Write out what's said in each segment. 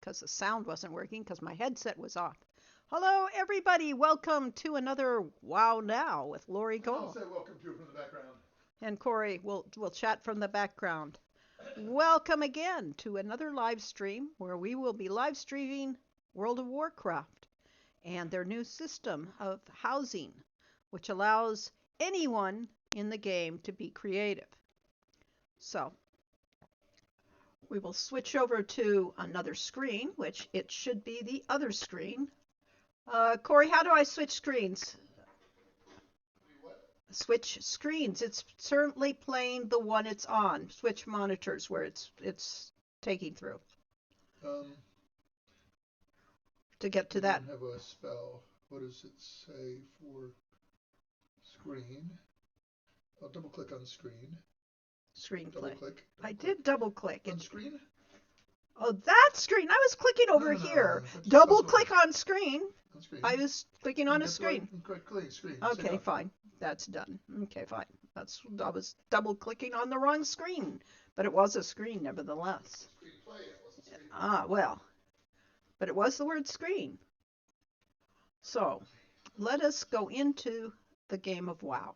because the sound wasn't working because my headset was off. Hello, everybody. Welcome to another Wow Now with Lori And I'll Cole. say welcome to from the background. And Corey will chat from the background. Welcome again to another live stream where we will be live streaming World of Warcraft and their new system of housing, which allows anyone in the game to be creative. So, we will switch over to another screen, which it should be the other screen. Corey, how do I switch screens? Switch screens. It's certainly playing the one it's on. Switch monitors where it's taking through. To get to that. I have a spell. What does it say for screen? I'll double click on screen. Screen Double play. click. I did double click. On screen? Oh, that screen. I was clicking over No, here. that's Double possible. click on screen. On screen. I was clicking on a That's screen. Click screen. Okay, fine. That's done. Okay, fine. I was double clicking on the wrong screen, but it was a screen nevertheless. Screen play. It wasn't screen. Ah, well. But it was the word screen. So, let us go into the game of WoW.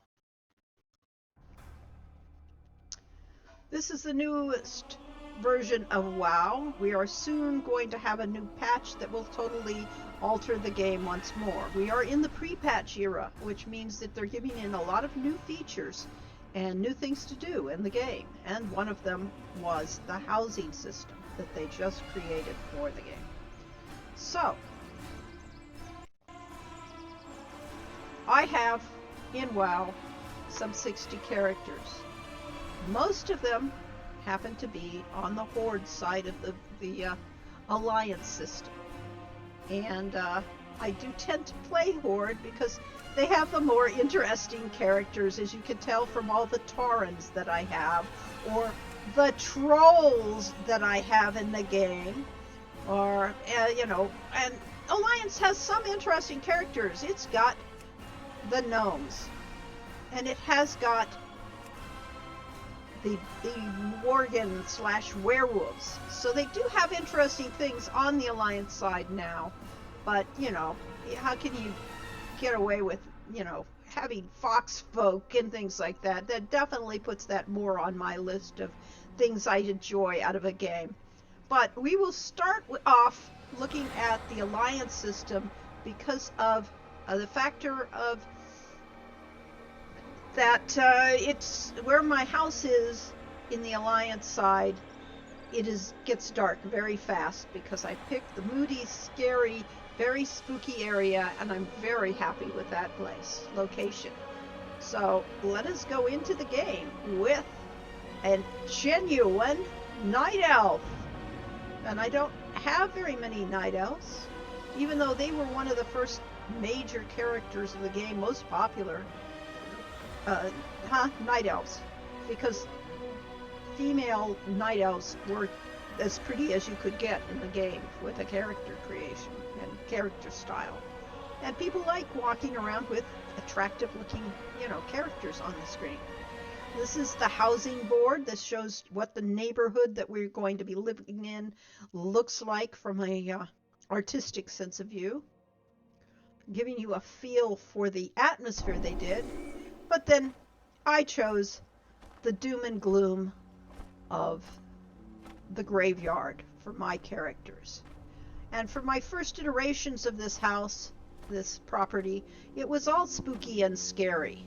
This is the newest version of WoW. We are soon going to have a new patch that will totally alter the game once more. We are in the pre-patch era, which means that they're giving in a lot of new features and new things to do in the game. And one of them was the housing system that they just created for the game. So, I have in WoW some 60 characters. Most of them happen to be on the Horde side of the Alliance system. And I do tend to play Horde because they have the more interesting characters, as you can tell from all the Taurens that I have, or the Trolls that I have in the game, or, and Alliance has some interesting characters. It's got the Gnomes, and it has got the Worgen/werewolves. So they do have interesting things on the Alliance side now. But, how can you get away with, having fox folk and things like that? That definitely puts that more on my list of things I enjoy out of a game. But we will start off looking at the Alliance system because of the factor of that it's where my house is in the Alliance side. It gets dark very fast because I picked the moody, scary, very spooky area, and I'm very happy with that location. So let us go into the game with a genuine night elf. And I don't have very many night elves, even though they were one of the first major characters of the game, most popular. Night elves, because female night elves were as pretty as you could get in the game with a character creation and character style. And people like walking around with attractive looking, characters on the screen. This is the housing board. This shows what the neighborhood that we're going to be living in looks like from a artistic sense of view, giving you a feel for the atmosphere they did. But then I chose the doom and gloom of the graveyard for my characters. And for my first iterations of this house, this property, it was all spooky and scary.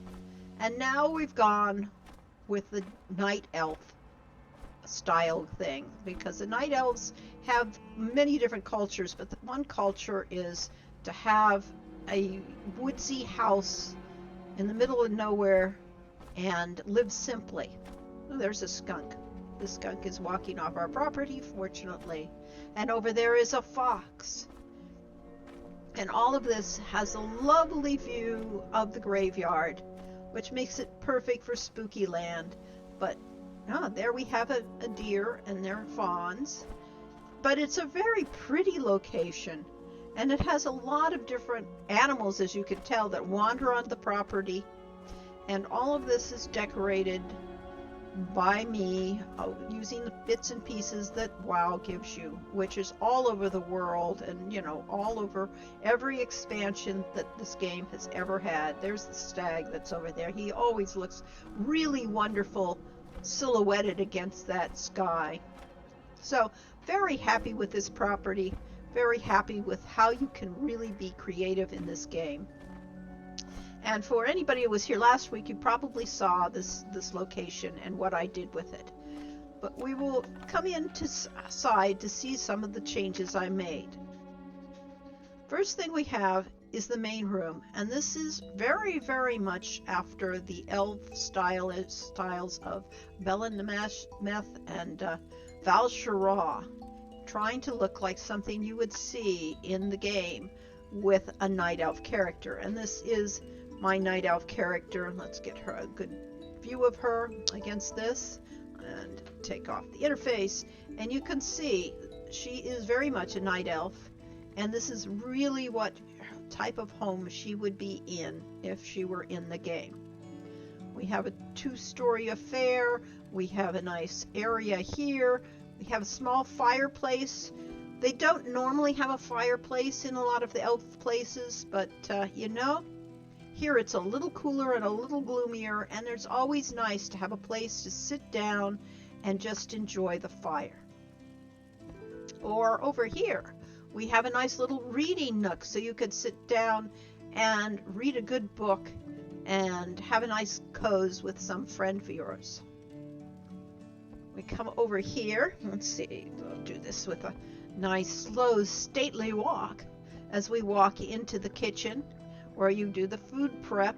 And now we've gone with the night elf style thing, because the night elves have many different cultures, but the one culture is to have a woodsy house in the middle of nowhere and live simply. Oh, there's a skunk. The skunk is walking off our property, fortunately. And over there is a fox. And all of this has a lovely view of the graveyard, which makes it perfect for spooky land. But there we have a deer and their fawns. But it's a very pretty location. And it has a lot of different animals, as you can tell, that wander on the property. And all of this is decorated by me using the bits and pieces that WoW gives you, which is all over the world and, all over every expansion that this game has ever had. There's the stag that's over there. He always looks really wonderful silhouetted against that sky. So, very happy with this property. Very happy with how you can really be creative in this game. And for anybody who was here last week, you probably saw this location and what I did with it. But we will come inside to see some of the changes I made. First thing we have is the main room, and this is very, very much after the elf styles of Belenameth and Val'sharah, trying to look like something you would see in the game with a night elf character. And this is my night elf character. Let's get her a good view of her against this and take off the interface, and you can see she is very much a night elf, and this is really what type of home she would be in if she were in the game. We have a 2-story affair. We have a nice area here. We have a small fireplace. They don't normally have a fireplace in a lot of the elf places, but here it's a little cooler and a little gloomier, and it's always nice to have a place to sit down and just enjoy the fire. Or over here, we have a nice little reading nook, so you could sit down and read a good book and have a nice cozy with some friend of yours. We come over here. Let's see, we'll do this with a nice, slow, stately walk as we walk into the kitchen, where you do the food prep.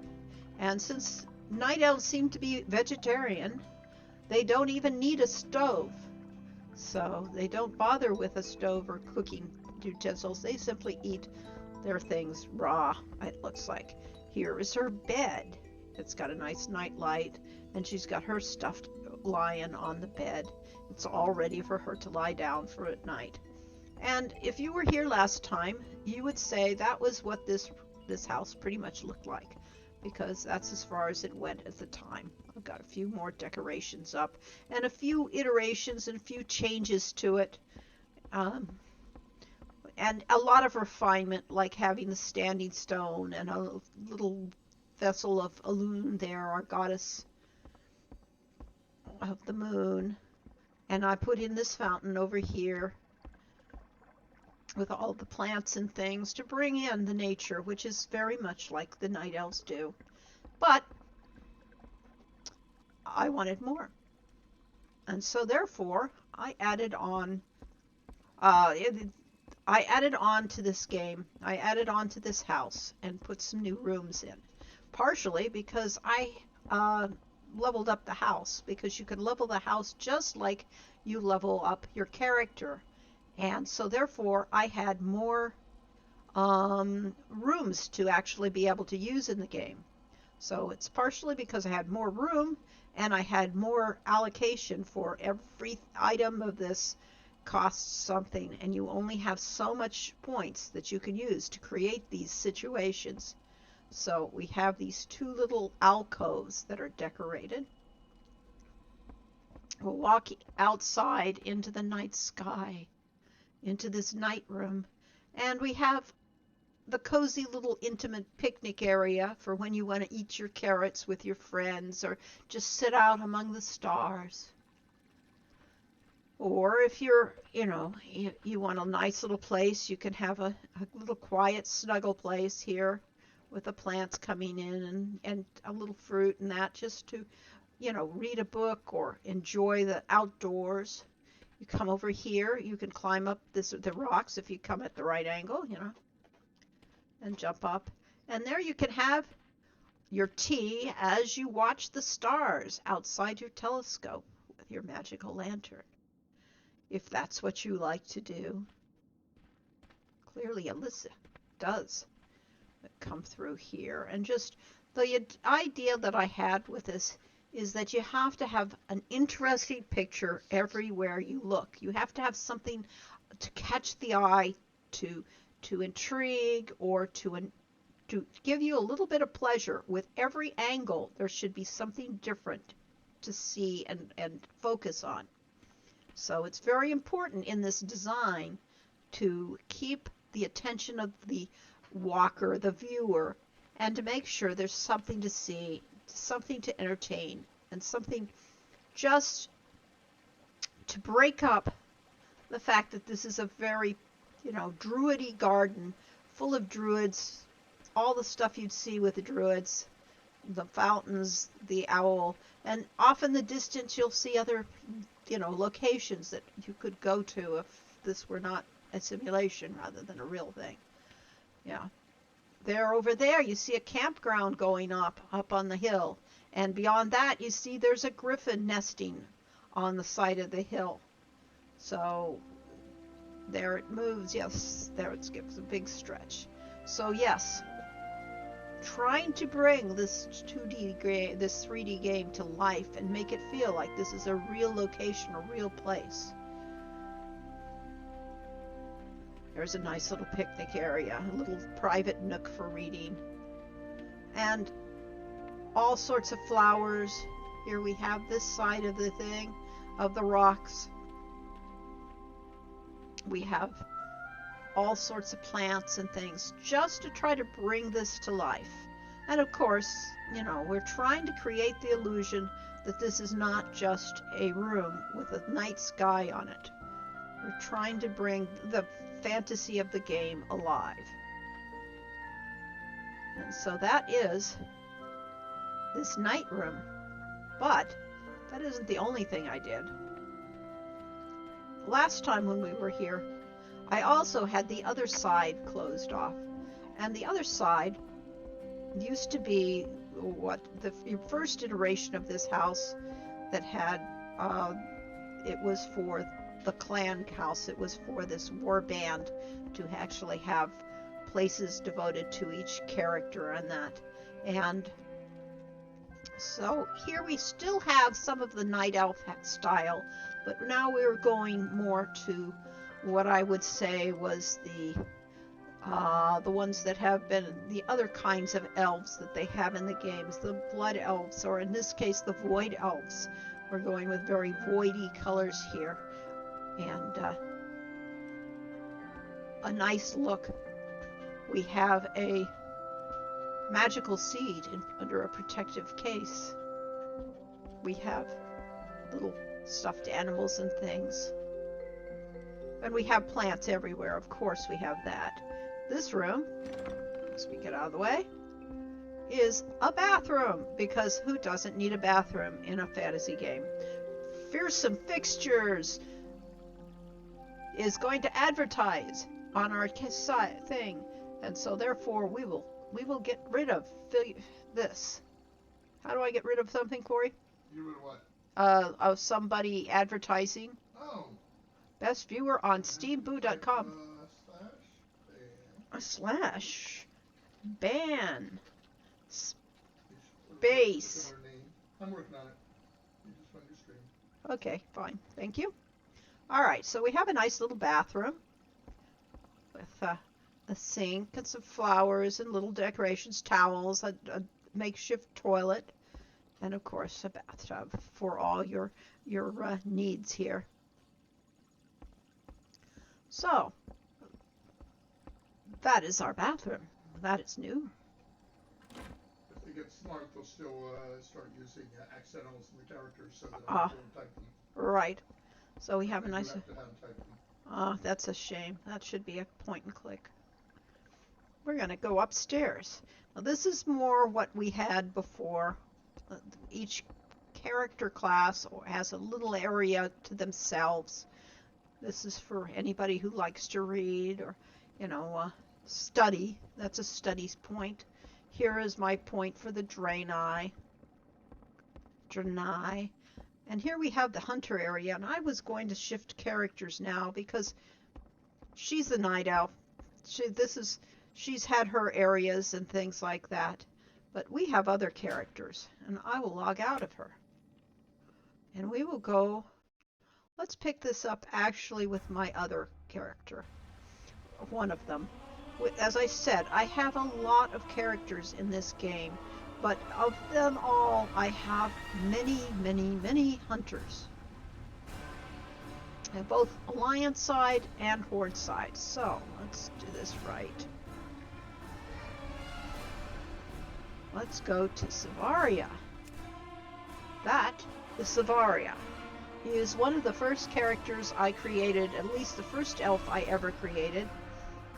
And since night elves seem to be vegetarian, they don't even need a stove. So they don't bother with a stove or cooking utensils. They simply eat their things raw, it looks like. Here is her bed. It's got a nice night light, and she's got her stuffed lion on the bed. It's all ready for her to lie down for at night. And if you were here last time, you would say that was what this house pretty much looked like, because that's as far as it went at the time. I've got a few more decorations up and a few iterations and a few changes to it, and a lot of refinement, like having the standing stone and a little vessel of Elune there, our goddess of the moon. And I put in this fountain over here with all the plants and things to bring in the nature, which is very much like the night elves do. But I wanted more. And so therefore, I added on to this game, I added on to this house and put some new rooms in. Partially because I leveled up the house, because you can level the house just like you level up your character. And so therefore I had more rooms to actually be able to use in the game. So it's partially because I had more room, and I had more allocation for every item of this costs something, and you only have so much points that you can use to create these situations. So we have these 2 little alcoves that are decorated. We'll walk outside into the night sky, into this night room, and we have the cozy little intimate picnic area for when you want to eat your carrots with your friends or just sit out among the stars. Or if you're, you want a nice little place, you can have a little quiet snuggle place here with the plants coming in and a little fruit and that, just to, read a book or enjoy the outdoors. You come over here, you can climb up the rocks if you come at the right angle, and jump up. And there you can have your tea as you watch the stars outside your telescope with your magical lantern, if that's what you like to do. Clearly Alyssa does come through here. And just the idea that I had with this is that you have to have an interesting picture everywhere you look. You have to have something to catch the eye, to intrigue, or to give you a little bit of pleasure. With every angle, there should be something different to see and focus on. So it's very important in this design to keep the attention of the walker, the viewer, and to make sure there's something to see, something to entertain, and something just to break up the fact that this is a very, druidy garden full of druids, all the stuff you'd see with the druids, the fountains, the owl, and off in the distance you'll see other, locations that you could go to if this were not a simulation rather than a real thing. Yeah. There, over there, you see a campground going up on the hill. And beyond that, you see there's a griffin nesting on the side of the hill. So there it moves. Yes, there it gives a big stretch. So yes, trying to bring this 3D game to life and make it feel like this is a real location, a real place. There's a nice little picnic area, a little private nook for reading. And all sorts of flowers. Here we have this side of the thing, of the rocks. We have all sorts of plants and things just to try to bring this to life. And of course, we're trying to create the illusion that this is not just a room with a night sky on it. We're trying to bring the fantasy of the game alive. And so that is this night room. But that isn't the only thing I did. Last time when we were here, I also had the other side closed off. And the other side used to be the first iteration of this house that had, it was for the clan house. It was for this war band to actually have places devoted to each character and that. And so here we still have some of the night elf style, but now we're going more to what I would say was the ones that have been the other kinds of elves that they have in the games, the blood elves, or in this case the void elves. We're going with very voidy colors here. And a nice look. We have a magical seed under a protective case. We have little stuffed animals and things. And we have plants everywhere. Of course we have that. This room, as we get out of the way, is a bathroom, because who doesn't need a bathroom in a fantasy game? Fearsome Fixtures is going to advertise on our thing, and so therefore we will get rid of this. How do I get rid of something, Corey? You rid of what? Of somebody advertising. Oh. Best viewer on steamboo.com. Slash ban space. I'm working on it. You just run your stream. Okay, fine. Thank you. All right, so we have a nice little bathroom with a sink and some flowers and little decorations, towels, a makeshift toilet, and of course a bathtub for all your needs here. So that is our bathroom. That is new. If they get smart, they'll still start using accidentals in the characters so that I don't type them. Right. So we have a nice. You have to have type them. That's a shame. That should be a point and click. We're going to go upstairs. Now this is more what we had before. Each character class has a little area to themselves. This is for anybody who likes to read or, study. That's a studies point. Here is my point for the Draenei. And here we have the hunter area, and I was going to shift characters now because she's the night elf. She's had her areas and things like that, but we have other characters, and I will log out of her. And we will go, let's pick this up actually with my other character, one of them. As I said, I have a lot of characters in this game, But of them all, I have many, many, many hunters. I have both Alliance side and Horde side. So, let's do this right. Let's go to Savaria. That is Savaria. He is one of the first characters I created, at least the first elf I ever created.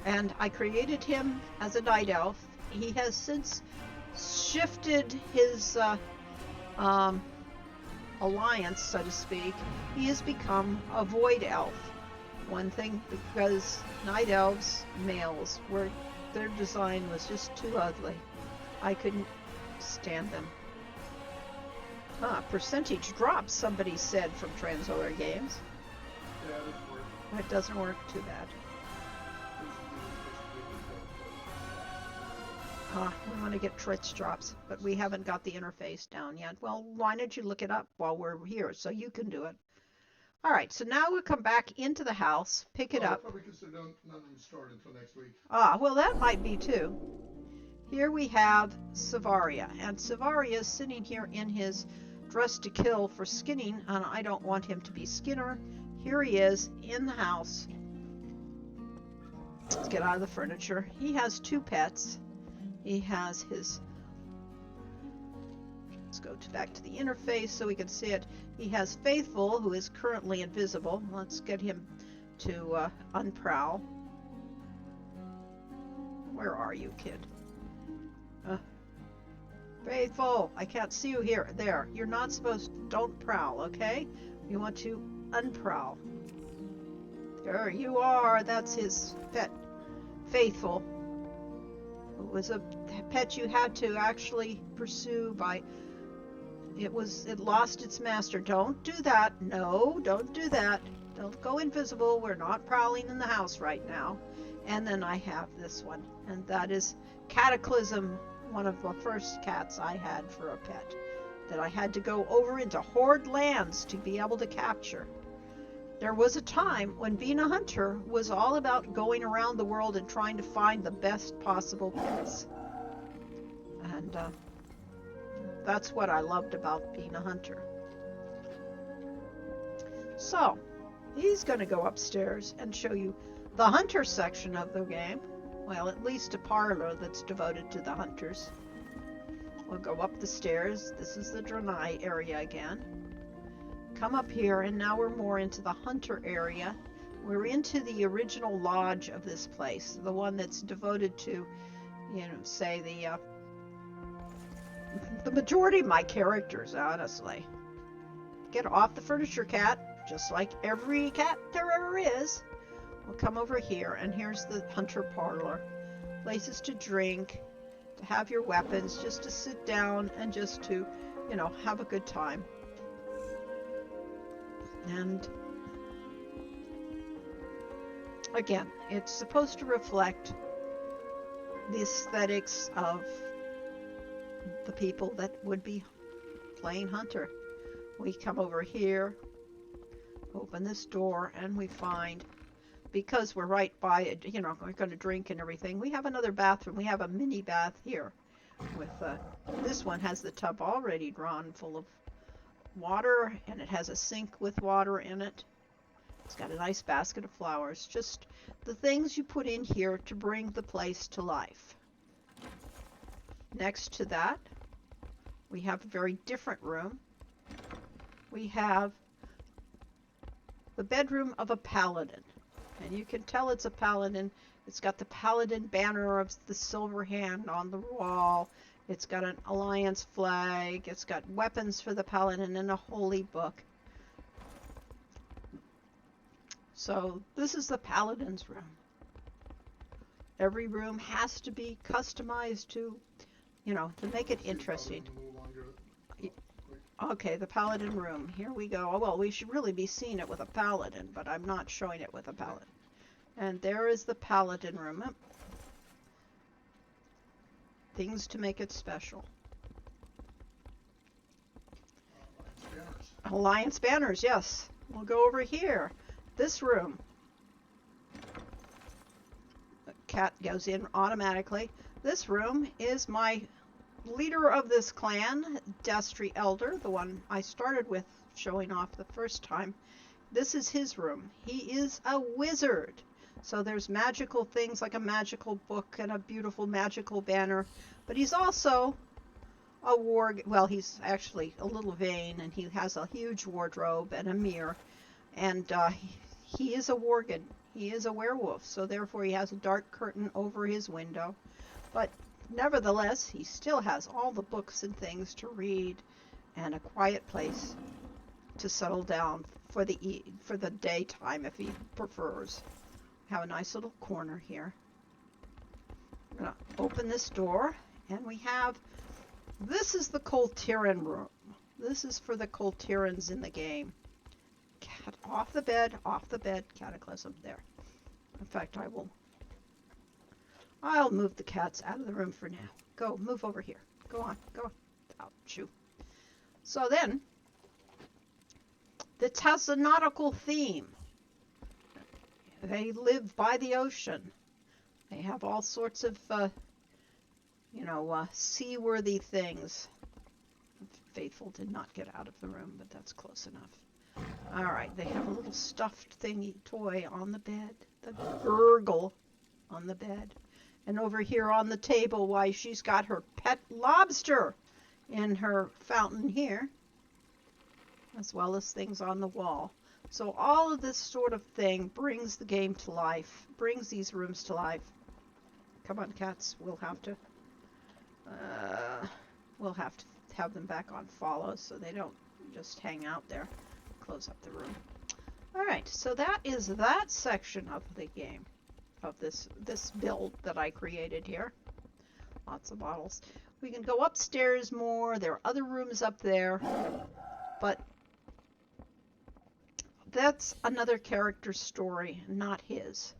And I created him as a night elf. He has since shifted his alliance, so to speak. He has become a void elf. One thing, because night elves, males, their design was just too ugly. I couldn't stand them. Percentage drop, somebody said from Transolar Games. Yeah, it doesn't work. It doesn't work too bad. We want to get Tritz drops, but we haven't got the interface down yet. Well, why don't you look it up while we're here so you can do it? All right, so now we'll come back into the house, pick it up. Probably because none of them start until next week. Well, that might be too. Here we have Savaria, and Savaria is sitting here in his dress to kill for skinning, and I don't want him to be Skinner. Here he is in the house. Let's get out of the furniture. He has two pets. He has his, let's go back to the interface so we can see it. He has Faithful, who is currently invisible. Let's get him to unprowl. Where are you, kid? Faithful, I can't see you here. There, you're not supposed to, don't prowl, okay? You want to unprowl. There you are, that's his pet, Faithful. It was a pet you had to actually pursue by, it lost its master. Don't do that. No, don't do that. Don't go invisible. We're not prowling in the house right now. And then I have this one, and that is Cataclysm, one of the first cats I had for a pet that I had to go over into Horde lands to be able to capture. There was a time when being a hunter was all about going around the world and trying to find the best possible pets. And that's what I loved about being a hunter. So, he's going to go upstairs and show you the hunter section of the game. Well, at least a parlor that's devoted to the hunters. We'll go up the stairs. This is the Draenei area again. Come up here, and now we're more into the hunter area. We're into the original lodge of this place, the one that's devoted to, say the majority of my characters, honestly. Get off the furniture, cat, just like every cat there ever is. We'll come over here, and here's the hunter parlor. Places to drink, to have your weapons, just to sit down and just to, have a good time. And again, it's supposed to reflect the aesthetics of the people that would be playing hunter. We come over here, open this door, and we find, because we're right by it, we're going to drink and everything, we have another bathroom. We have a mini bath here. With this one has the tub already drawn full of water, and it has a sink with water in it. It's got a nice basket of flowers. Just the things you put in here to bring the place to life. Next to that, we have a very different room. We have the bedroom of a paladin. And you can tell it's a paladin. It's got the paladin banner of the silver hand on the wall. It's got an alliance flag. It's got weapons for the paladin and a holy book. So this is the paladin's room. Every room has to be customized to, to make it interesting. Okay, the paladin room. Here we go. Oh, well, we should really be seeing it with a paladin, but I'm not showing it with a paladin. And there is the paladin room. Things to make it special. Alliance banners, yes. We'll go over here. This room. The cat goes in automatically. This room is my leader of this clan, Dastry Elder, the one I started with showing off the first time, this is his room. He is a wizard. So there's magical things like a magical book and a beautiful magical banner. But he's also a well, he's actually a little vain, and he has a huge wardrobe and a mirror. And he is a worgen. He is a werewolf. So therefore he has a dark curtain over his window. But nevertheless, he still has all the books and things to read and a quiet place to settle down for the daytime if he prefers. Have a nice little corner here. I'm going to open this door, and we have, this is the Coltiran room. This is for the Coltirans in the game. Cat off the bed, Cataclysm, there. In fact, I'll move the cats out of the room for now. Go, move over here. Go on. Out, shoo. So then, this has a nautical theme. They live by the ocean. They have all sorts of, seaworthy things. Faithful did not get out of the room, but that's close enough. All right, they have a little stuffed thingy toy on the bed, the gurgle on the bed. And over here on the table, why, she's got her pet lobster in her fountain here, as well as things on the wall. So all of this sort of thing brings the game to life, brings these rooms to life. Come on, cats, we'll have to have them back on follow so they don't just hang out there. Close up the room. All right, so that is that section of the game, of this build that I created here. Lots of bottles. We can go upstairs more. There are other rooms up there, but that's another character's story, not his.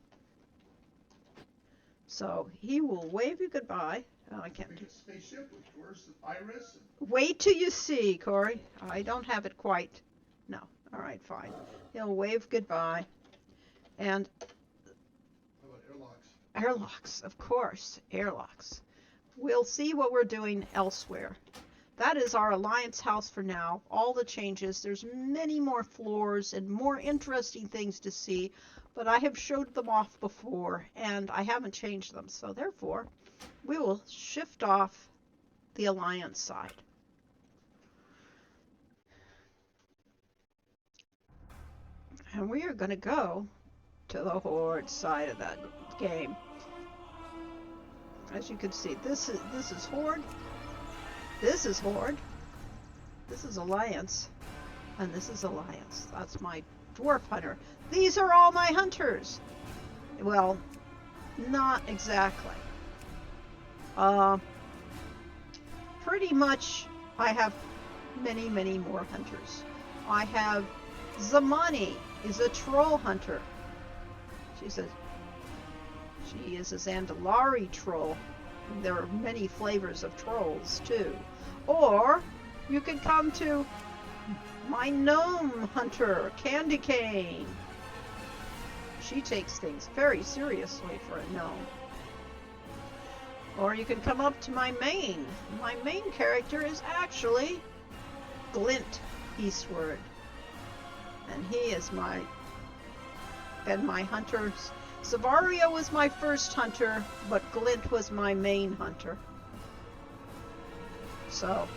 So he will wave you goodbye. Oh, I can't do. Spaceship with Doris and Iris. Wait till you see, Corey. I don't have it quite. No. All right, fine. He'll wave goodbye. And how about airlocks? Airlocks, of course, airlocks. We'll see what we're doing elsewhere. That is our Alliance house for now. All the changes. There's many more floors and more interesting things to see, but I have showed them off before, and I haven't changed them. So therefore, we will shift off the Alliance side. And we are going to go to the Horde side of that game. As you can see, this is Horde. This is Horde. This is Alliance. And this is Alliance. That's my dwarf hunter. These are all my hunters. Well, not exactly. Pretty much I have many, many more hunters. I have Zamani is a troll hunter. She is a Zandalari troll. There are many flavors of trolls too. Or you could come to my gnome hunter, Candy Cane. She takes things very seriously for a gnome. Or you can come up to my main. My main character is actually Glint Eastward. And he is my hunters. Savaria was my first hunter, but Glint was my main hunter. So,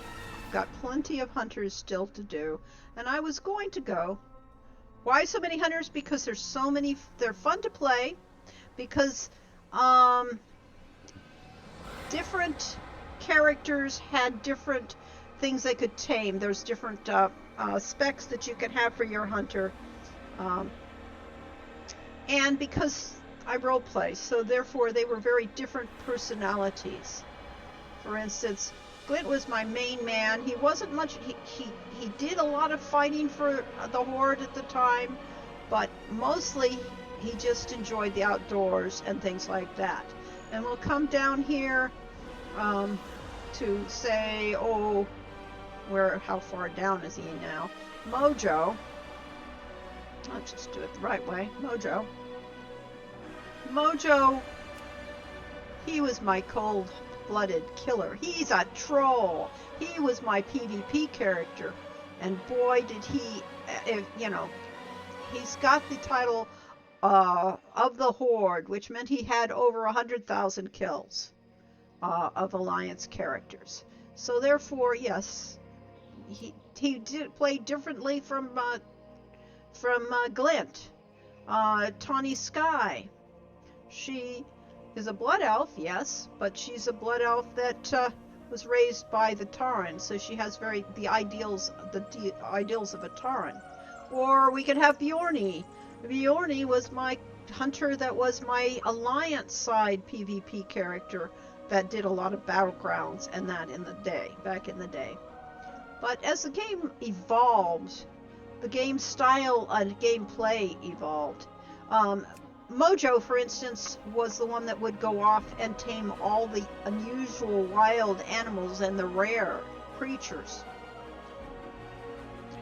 I've got plenty of hunters still to do. And I was going to go. Why so many hunters? Because there's so many. They're fun to play. Because different characters had different things they could tame. There's different specs that you can have for your hunter. And because I roleplay, so therefore they were very different personalities. For instance, Glint was my main man. He wasn't much, he did a lot of fighting for the Horde at the time, but mostly he just enjoyed the outdoors and things like that. And we'll come down here to say, how far down is he now? Mojo. I'll just do it the right way. Mojo, he was my cold cold-blooded killer. He's a troll. He was my PvP character, and boy did he, he's got the title of the Horde, which meant he had over 100,000 kills of Alliance characters. So therefore, yes, he did play differently from Glint. Tawny Sky. She is a blood elf, yes, but she's a blood elf that was raised by the Tauren, so she has the ideals of a Tauren. Or we could have Bjorni. Bjorni was my hunter that was my Alliance side PvP character that did a lot of battlegrounds and that back in the day. But as the game evolved, the game style and gameplay evolved. Mojo, for instance, was the one that would go off and tame all the unusual wild animals and the rare creatures.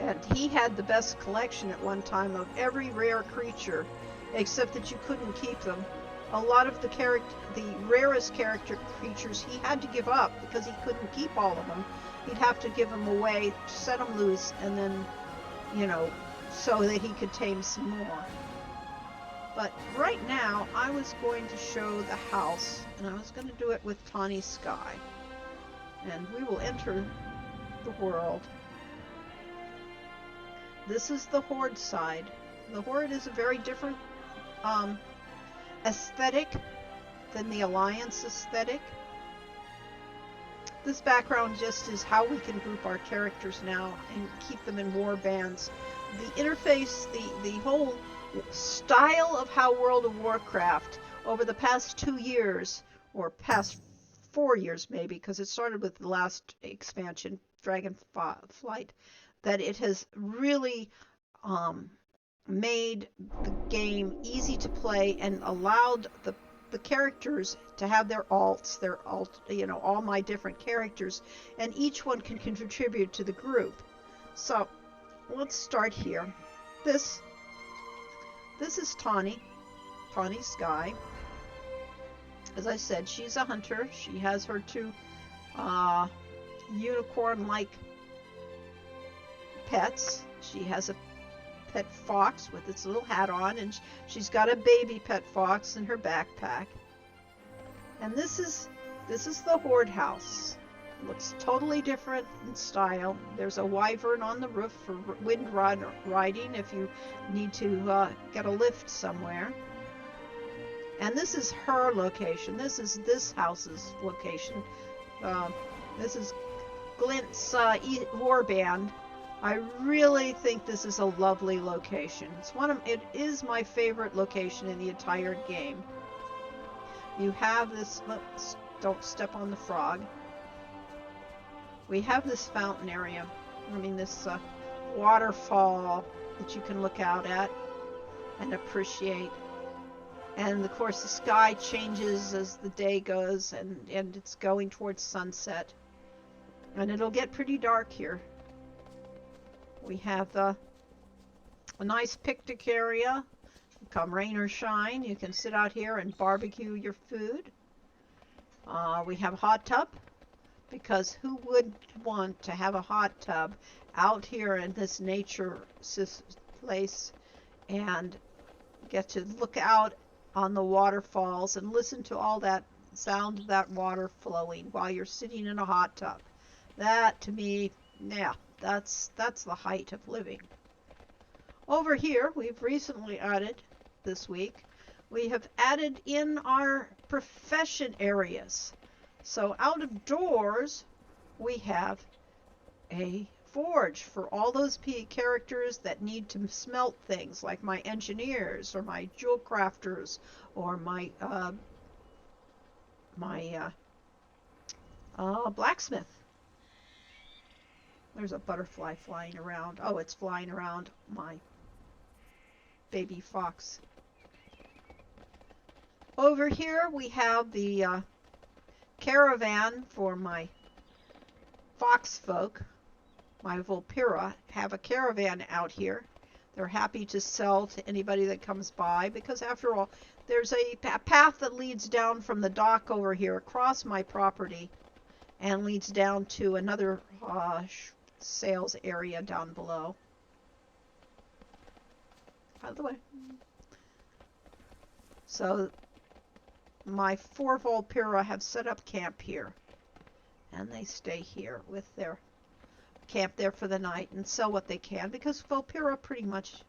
And he had the best collection at one time of every rare creature, except that you couldn't keep them. A lot of the rarest character creatures he had to give up because he couldn't keep all of them. He'd have to give them away, set them loose, and then, so that he could tame some more. But right now, I was going to show the house, and I was going to do it with Tawny Sky. And we will enter the world. This is the Horde side. The Horde is a very different aesthetic than the Alliance aesthetic. This background just is how we can group our characters now and keep them in war bands. The interface, the whole style of how World of Warcraft over the past 2 years, or past 4 years maybe, because it started with the last expansion, Dragonflight, that it has really made the game easy to play and allowed the characters to have their alts, all my different characters, and each one can contribute to the group. So let's start here. This is Tawny Sky. As I said, she's a hunter. She has her 2 unicorn-like pets. She has a pet fox with its little hat on, and she's got a baby pet fox in her backpack. And this is the Horde house. It looks totally different in style. There's a wyvern on the roof for wind riding if you need to get a lift somewhere. And this is her location. This is this house's location. This is Glint's warband. I really think this is a lovely location. It is my favorite location in the entire game. You have this, don't step on the frog. We have this fountain area. This waterfall that you can look out at and appreciate. And of course the sky changes as the day goes, and it's going towards sunset. And it'll get pretty dark here. We have a nice picnic area. Come rain or shine, you can sit out here and barbecue your food. We have a hot tub, because who would want to have a hot tub out here in this nature place and get to look out on the waterfalls and listen to all that sound of that water flowing while you're sitting in a hot tub. That, to me, that's the height of living. Over here, we've recently added, this week, we have added in our profession areas. So out of doors, we have a forge for all those characters that need to smelt things, like my engineers, or my jewel crafters, or my blacksmith. There's a butterfly flying around. Oh, it's flying around my baby fox. Over here we have the caravan for my fox folk. My Vulpira have a caravan out here. They're happy to sell to anybody that comes by, because after all, There's a path that leads down from the dock over here across my property and leads down to another sales area down below. Out of the way. So my 4 Volpira have set up camp here, and they stay here with their camp there for the night and sell what they can, because Volpira pretty much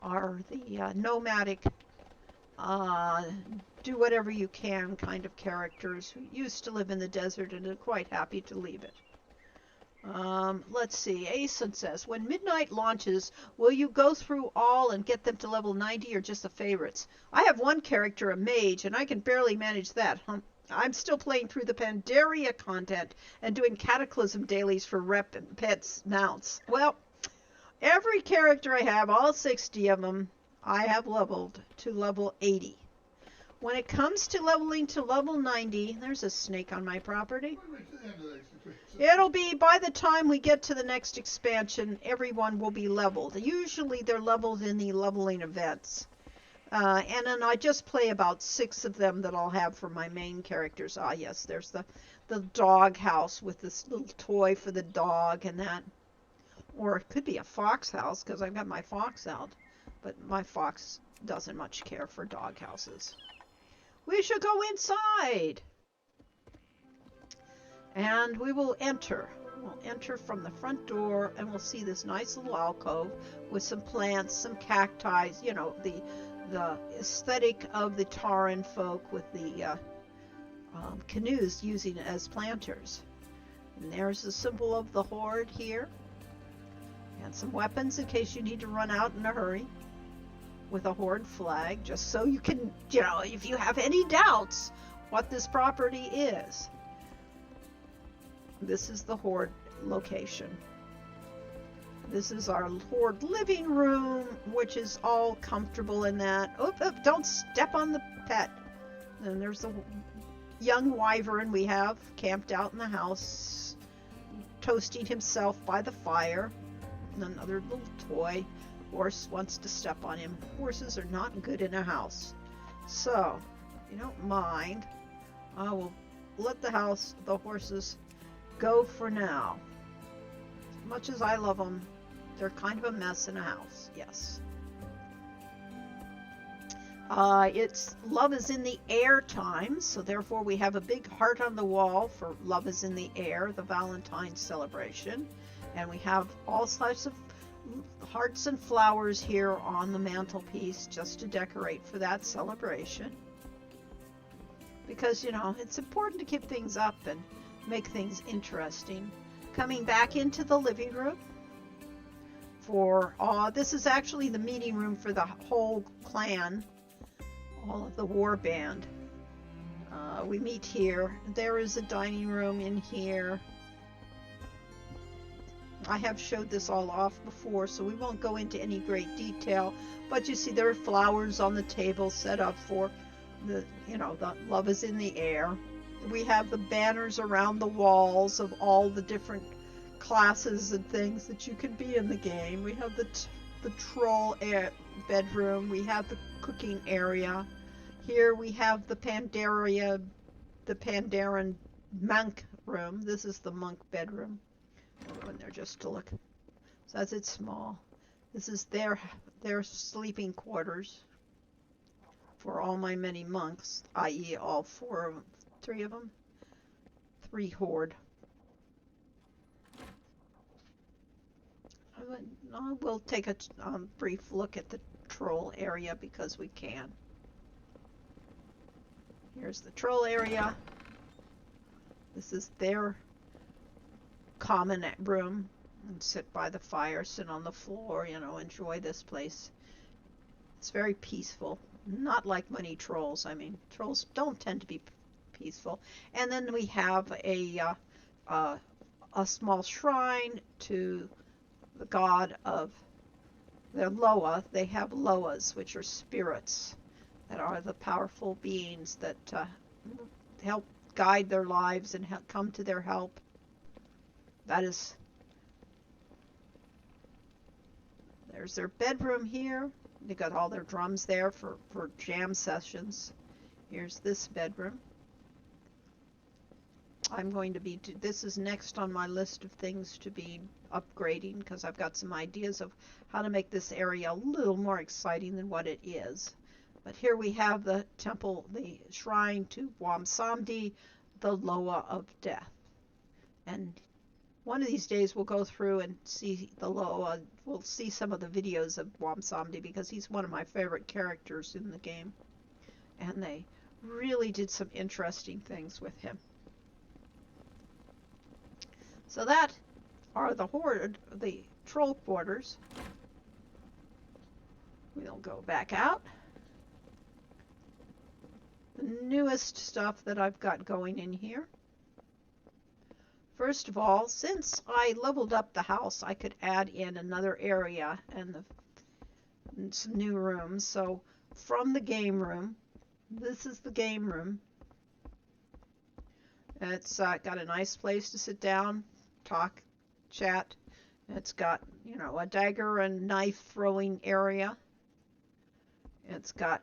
are the nomadic, do whatever you can kind of characters who used to live in the desert and are quite happy to leave it. Let's see. Asen says, when Midnight launches, will you go through all and get them to level 90 or just the favorites? I have one character, a mage, and I can barely manage that. I'm still playing through the Pandaria content and doing Cataclysm dailies for rep and pets mounts. Well, every character I have, all 60 of them, I have leveled to level 80. When it comes to leveling to level 90, there's a snake on my property. It'll be, by the time we get to the next expansion, everyone will be leveled. Usually they're leveled in the leveling events. And then I just play about 6 of them that I'll have for my main characters. Ah, yes, there's the dog house with this little toy for the dog and that. Or it could be a fox house, because I've got my fox out. But my fox doesn't much care for dog houses. We should go inside! And we will enter. We'll enter from the front door, and we'll see this nice little alcove with some plants, some cacti, you know, the aesthetic of the Tauran folk with the canoes using it as planters. And there's the symbol of the Horde here. And some weapons in case you need to run out in a hurry with a Horde flag, just so you can, you know, if you have any doubts what this property is. This is the Horde location. This is our Horde living room, which is all comfortable in that. Oh, don't step on the pet. And there's the young wyvern we have camped out in the house, toasting himself by the fire. And another little toy. Horse wants to step on him. Horses are not good in a house. So, if you don't mind, I will let the horses go for now. As much as I love them, they're kind of a mess in a house, yes. It's Love is in the Air time, so therefore we have a big heart on the wall for Love is in the Air, the Valentine's celebration. And we have all sorts of hearts and flowers here on the mantelpiece just to decorate for that celebration. Because, you know, it's important to keep things up and make things interesting. Coming back into the living room for, this is actually the meeting room for the whole clan, all of the war band. We meet here. There is a dining room in here. I have showed this all off before, so we won't go into any great detail, but you see there are flowers on the table set up for the, you know, the Love is in the Air. We have the banners around the walls of all the different classes and things that you can be in the game. We have the troll bedroom. We have the cooking area. Here we have the Pandaria, the Pandaren monk room. This is the monk bedroom. I'll go in there just to look. So as it's small, this is their sleeping quarters for all my many monks, i.e. all 3 of them, 3 Horde. I will take a brief look at the troll area because we can. Here's the troll area. This is their common room, and sit by the fire, sit on the floor, you know, enjoy this place. It's very peaceful, not like many trolls. I mean, trolls don't tend to be peaceful. And then we have a small shrine to the god of the Loa. They have Loas, which are spirits that are the powerful beings that help guide their lives and come to their help. There's their bedroom here. They got all their drums there for jam sessions. Here's this bedroom. I'm going to be, this is next on my list of things to be upgrading because I've got some ideas of how to make this area a little more exciting than what it is. But here we have the temple, the shrine to Wamsamdi, the Loa of Death. And one of these days we'll go through and see the Loa. We'll see some of the videos of Wamsamdi because he's one of my favorite characters in the game. And they really did some interesting things with him. So that are the horde, the troll quarters. We'll go back out. The newest stuff that I've got going in here. First of all, since I leveled up the house, I could add in another area and some new rooms. So from the game room, this is the game room. It's got a nice place to sit down, talk, chat. It's got, you know, a dagger and knife throwing area. It's got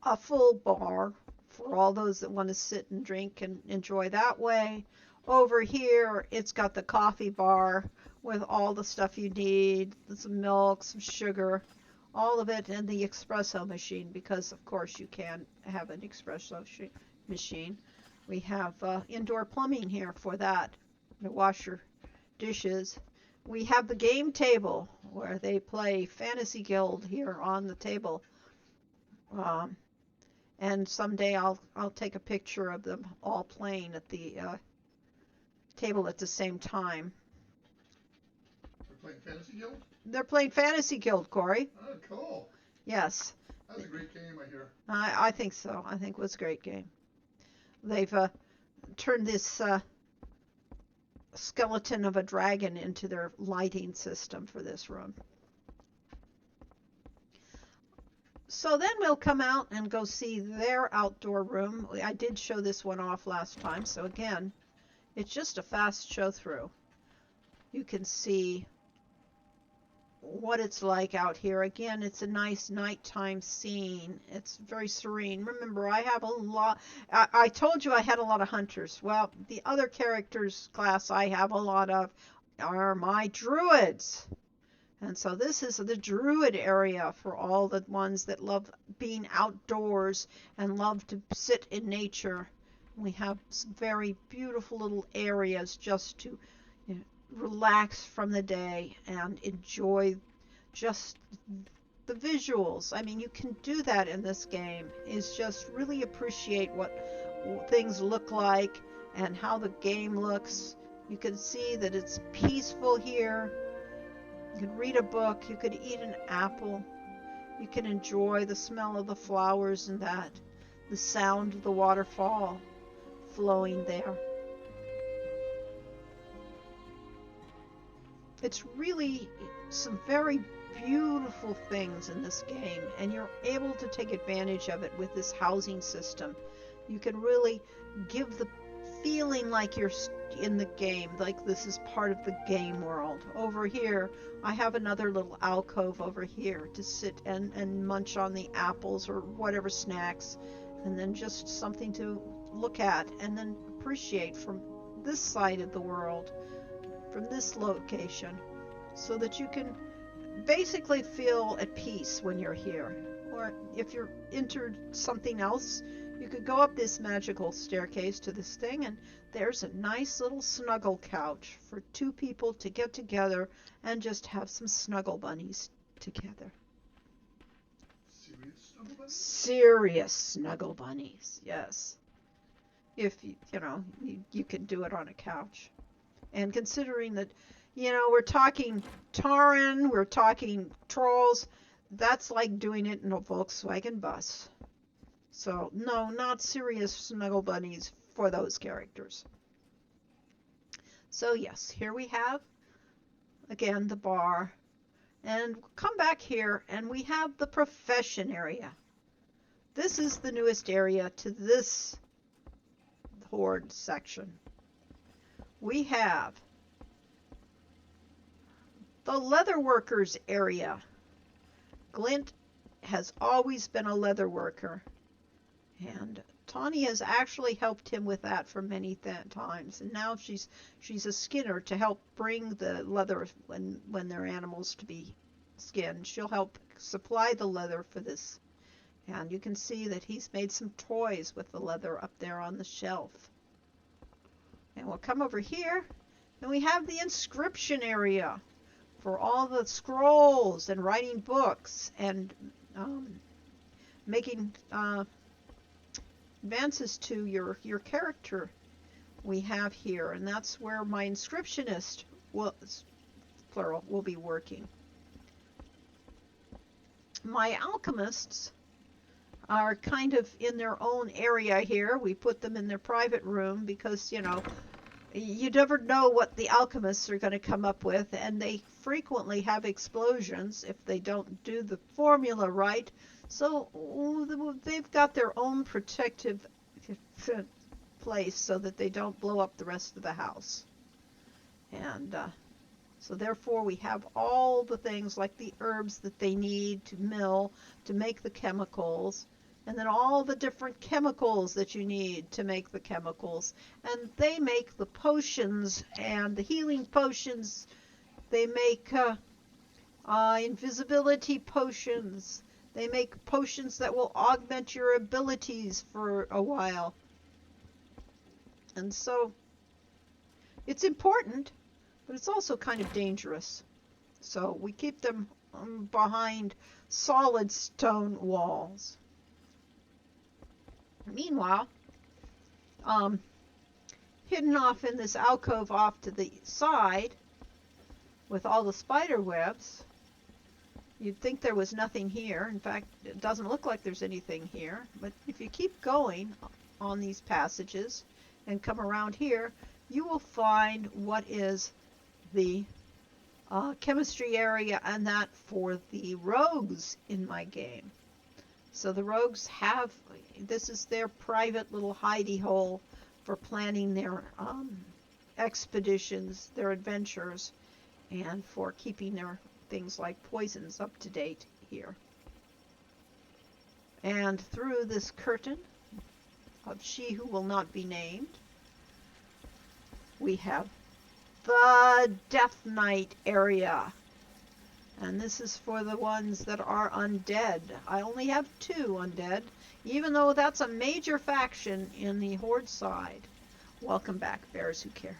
a full bar for all those that want to sit and drink and enjoy that way. Over here, it's got the coffee bar with all the stuff you need, some milk, some sugar, all of it, and the espresso machine, because of course you can have an espresso machine. We have indoor plumbing here for that, to wash your dishes. We have the game table where they play Fantasy Guild here on the table. And someday I'll take a picture of them all playing at the table at the same time. They're playing Fantasy Guild? They're playing Fantasy Guild, Corey. Oh, cool. Yes. That was a great game, I hear. I think so. I think it was a great game. They've turned this skeleton of a dragon into their lighting system for this room. So then we'll come out and go see their outdoor room. I did show this one off last time, so again, it's just a fast show through. You can see what it's like out here. Again, it's a nice nighttime scene. It's very serene. Remember, I have a lot. I told you I had a lot of hunters. Well, the other characters class I have a lot of are my druids. And so this is the druid area for all the ones that love being outdoors and love to sit in nature. We have some very beautiful little areas just to, you know, relax from the day and enjoy just the visuals. I mean, you can do that in this game, is just really appreciate what things look like and how the game looks. You can see that it's peaceful here. You can read a book, you could eat an apple, you can enjoy the smell of the flowers and that, the sound of the waterfall flowing there. It's really some very beautiful things in this game, and you're able to take advantage of it with this housing system. You can really give the feeling like you're in the game, like this is part of the game world. Over here, I have another little alcove over here to sit and munch on the apples or whatever snacks, and then just something to look at and then appreciate from this side of the world, from this location, so that you can basically feel at peace when you're here. Or if you're into something else, you could go up this magical staircase to this thing, and there's a nice little snuggle couch for two people to get together and just have some snuggle bunnies together. Serious snuggle bunnies? Serious snuggle bunnies, yes. If you can do it on a couch. And considering that, we're talking Tauren, we're talking trolls, that's like doing it in a Volkswagen bus. So, no, not serious snuggle bunnies for those characters. So, yes, here we have, again, the bar. And come back here, and we have the profession area. This is the newest area to this horde section. We have the leather workers area. Glint has always been a leather worker, and Tawny has actually helped him with that for many times. And now she's a skinner to help bring the leather when they're animals to be skinned. She'll help supply the leather for this. And you can see that he's made some toys with the leather up there on the shelf. And we'll come over here, and we have the inscription area for all the scrolls and writing books and making advances to your character we have here. And that's where my inscriptionist, plural, will be working. My alchemists are kind of in their own area here. We put them in their private room because, you never know what the alchemists are going to come up with, and they frequently have explosions if they don't do the formula right. So they've got their own protective place so that they don't blow up the rest of the house. And so therefore we have all the things like the herbs that they need to mill to make the chemicals, and then all the different chemicals that you need to make the chemicals. And they make the potions and the healing potions. They make invisibility potions. They make potions that will augment your abilities for a while. And so it's important, but it's also kind of dangerous. So we keep them behind solid stone walls. Meanwhile, hidden off in this alcove off to the side with all the spider webs, you'd think there was nothing here. In fact, it doesn't look like there's anything here. But if you keep going on these passages and come around here, you will find what is the chemistry area, and that for the rogues in my game. So the rogues this is their private little hidey hole for planning their expeditions, their adventures, and for keeping their things like poisons up to date here. And through this curtain of She Who Will Not Be Named, we have the Death Knight area. And this is for the ones that are undead. I only have 2 undead, even though that's a major faction in the Horde side. Welcome back, bears who care.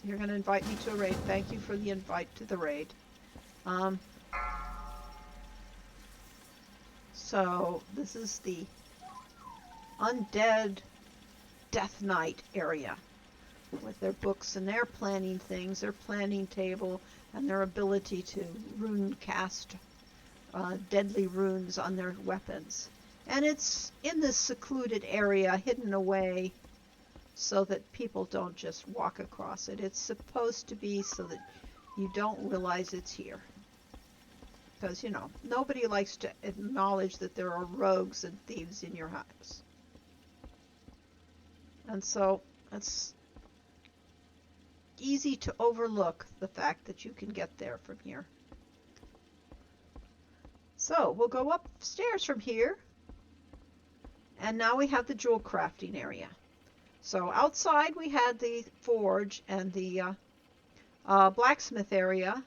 You're going to invite me to a raid. Thank you for the invite to the raid. So this is the undead Death Knight area with their books and their planning things, their planning table, and their ability to rune cast deadly runes on their weapons. And it's in this secluded area, hidden away, so that people don't just walk across it. It's supposed to be so that you don't realize it's here. Because, nobody likes to acknowledge that there are rogues and thieves in your house. And so it's easy to overlook the fact that you can get there from here. So we'll go upstairs from here, and now we have the jewel crafting area. So outside we had the forge and the blacksmith area.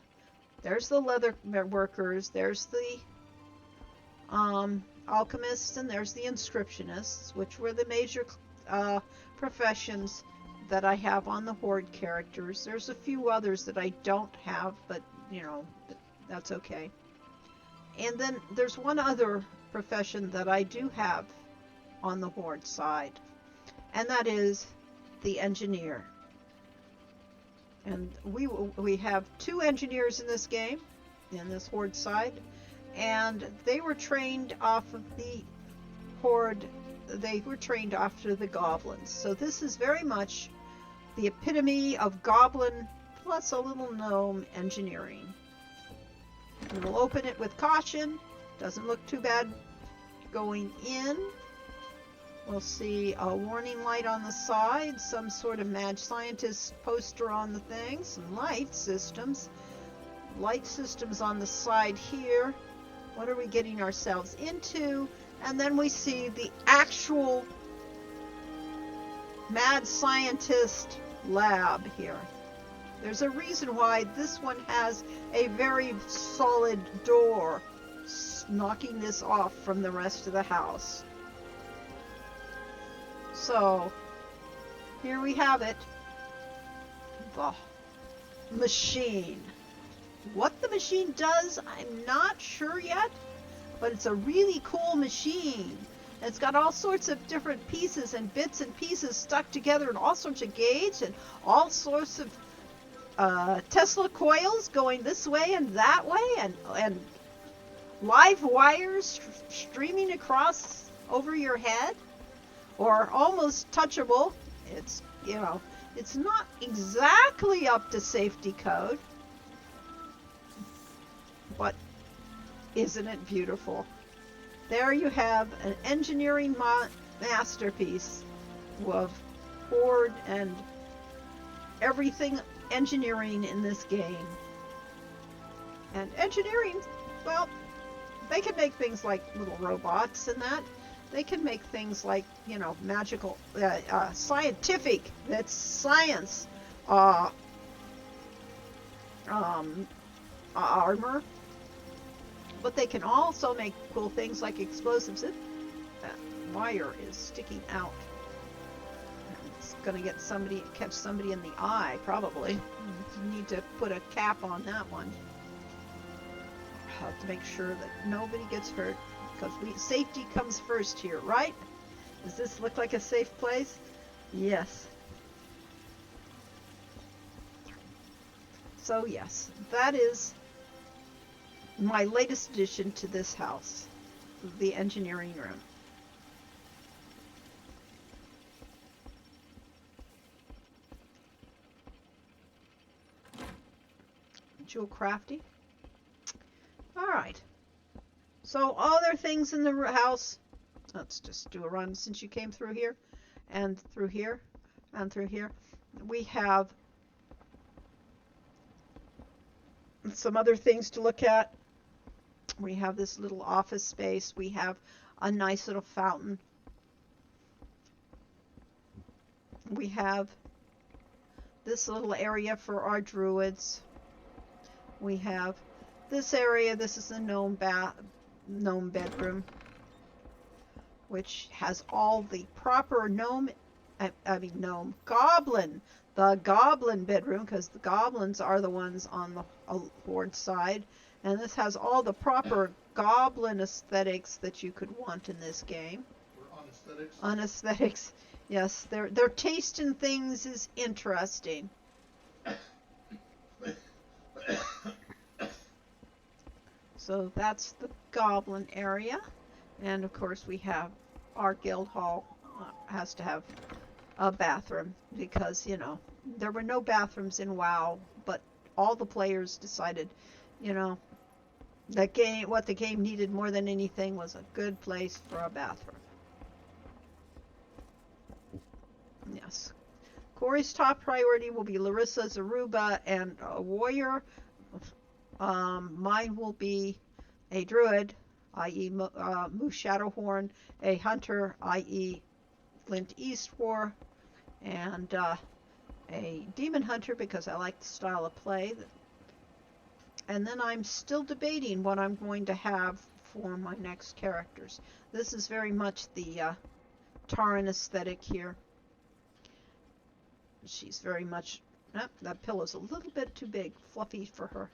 There's the leather workers, there's the alchemists, and there's the inscriptionists, which were the major professions that I have on the Horde characters. There's a few others that I don't have, but that's okay. And then there's one other profession that I do have on the Horde side, and that is the engineer. And we have 2 engineers in this game, in this Horde side, and they were trained off of the Horde. They were trained after the goblins. So this is very much the epitome of goblin plus a little gnome engineering. We will open it with caution. Doesn't look too bad going in. We'll see a warning light on the side, some sort of mad scientist poster on the thing, some light systems. light systems on the side here. What are we getting ourselves into? And then we see the actual mad scientist lab here. There's a reason why this one has a very solid door, knocking this off from the rest of the house. So, here we have it. The machine. What the machine does, I'm not sure yet, but it's a really cool machine. It's got all sorts of different pieces and bits and pieces stuck together, and all sorts of gauges and all sorts of Tesla coils going this way and that way, and live wires streaming across over your head, or almost touchable. It's, you know, it's not exactly up to safety code, but isn't it beautiful? There you have an engineering masterpiece of Horde and everything engineering in this game. And engineering, well, they can make things like little robots and that. They can make things like, you know, magical, scientific, that's science, armor. But they can also make cool things like explosives. That wire is sticking out. It's gonna catch somebody in the eye, probably. You need to put a cap on that one. To make sure that nobody gets hurt, because safety comes first here, right? Does this look like a safe place? Yes. So yes, that is my latest addition to this house, the engineering room. Jewel crafty. Alright. So other things in the house. Let's just do a run since you came through here, and through here, and through here. We have some other things to look at. We have this little office space. We have a nice little fountain. We have this little area for our druids. We have this area. This is the gnome bedroom, which has all the proper goblin. The goblin bedroom, because the goblins are the ones on the Horde side. And this has all the proper goblin aesthetics that you could want in this game. Or anesthetics. Anesthetics, yes. Their taste in things is interesting. So that's the goblin area. And of course we have our guild hall has to have a bathroom, because, you know, there were no bathrooms in WoW, but all the players decided, you know, what the game needed more than anything was a good place for a bathroom. Yes. Corey's top priority will be Larissa, Zaruba, and a warrior. Mine will be a druid, i.e. Moose Shadowhorn, a hunter, i.e. Flint Eastwar, and a demon hunter, because I like the style of play. And then I'm still debating what I'm going to have for my next characters. This is very much the Taran aesthetic here. She's very much... that pillow's a little bit too big, fluffy for her.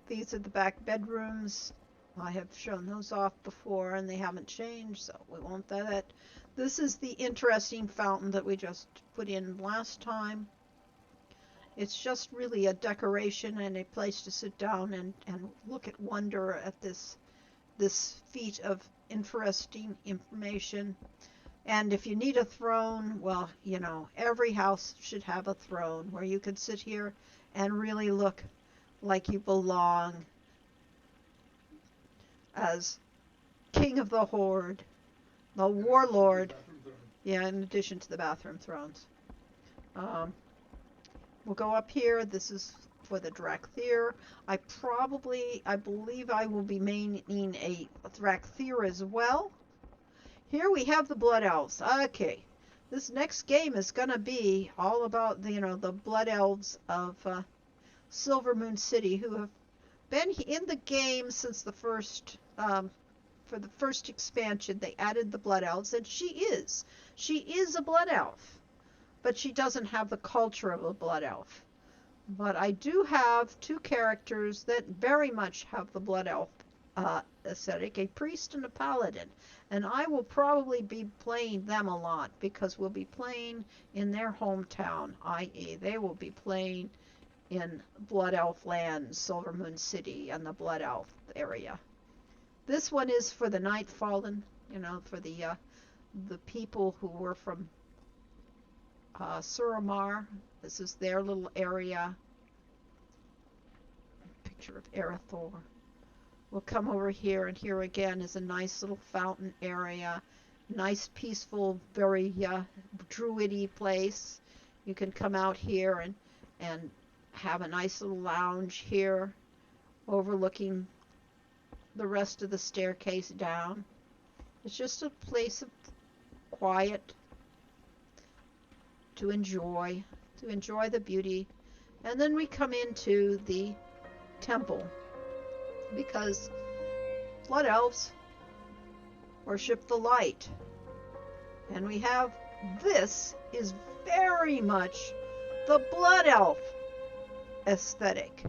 These are the back bedrooms. I have shown those off before, and they haven't changed, so we won't do that. This is the interesting fountain that we just put in last time. It's just really a decoration and a place to sit down and look at wonder at this feat of interesting information. And if you need a throne, well, you know, every house should have a throne where you could sit here and really look like you belong as king of the Horde, the warlord. Yeah, in addition to the bathroom thrones. We'll go up here. This is for the Drakthir. I believe I will be maining a Drakthir as well. Here we have the Blood Elves. Okay, this next game is gonna be all about the Blood Elves of Silvermoon City, who have been in the game since the first for the first expansion. They added the Blood Elves, and she is a Blood Elf, but she doesn't have the culture of a Blood Elf. But I do have two characters that very much have the Blood Elf aesthetic, a priest and a paladin. And I will probably be playing them a lot because we'll be playing in their hometown, i.e. they will be playing in Blood Elf land, Silvermoon City, and the Blood Elf area. This one is for the Nightfallen, for the people who were from Suramar. This is their little area. Picture of Erethdor. We'll come over here, and here again is a nice little fountain area. Nice, peaceful, very druidy place. You can come out here and have a nice little lounge here, overlooking the rest of the staircase down. It's just a place of quiet to enjoy the beauty. And then we come into the temple, because Blood Elves worship the light. And we have, this is very much the Blood Elf aesthetic.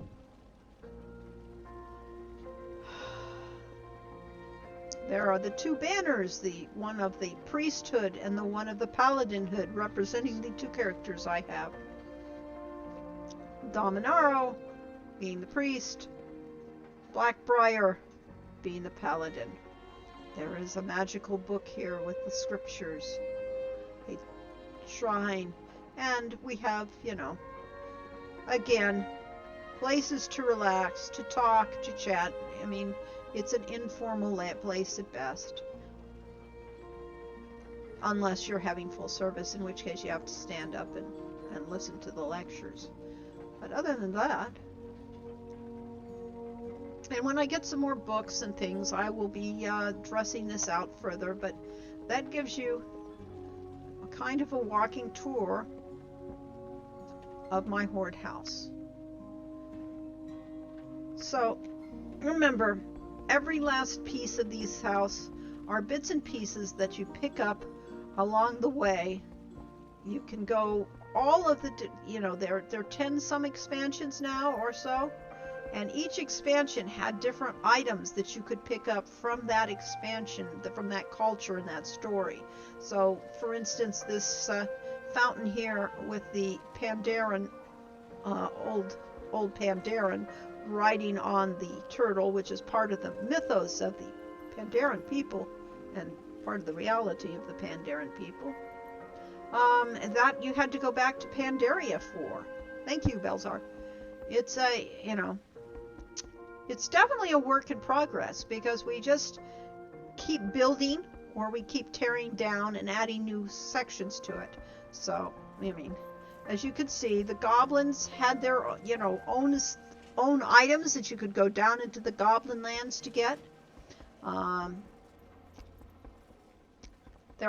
There are the two banners, the one of the priesthood and the one of the paladinhood, representing the two characters I have. Dominaro being the priest, Blackbriar being the paladin. There is a magical book here with the scriptures, a shrine, and we have, again, places to relax, to talk, to chat. I mean, it's an informal place at best. Unless you're having full service, in which case you have to stand up and listen to the lectures. But other than that, and when I get some more books and things, I will be dressing this out further, but that gives you a kind of a walking tour of my Horde house. So, remember, every last piece of these house are bits and pieces that you pick up along the way. You can go all of the, there are 10 some expansions now or so, and each expansion had different items that you could pick up from that expansion, from that culture and that story. So, for instance, this fountain here with the Pandaren, old Pandaren, riding on the turtle, which is part of the mythos of the Pandaren people and part of the reality of the Pandaren people. That you had to go back to Pandaria for. Thank you, Belzar. It's it's definitely a work in progress, because we just keep building, or we keep tearing down and adding new sections to it. So, I mean, as you can see, the goblins had their, own items that you could go down into the goblin lands to get. There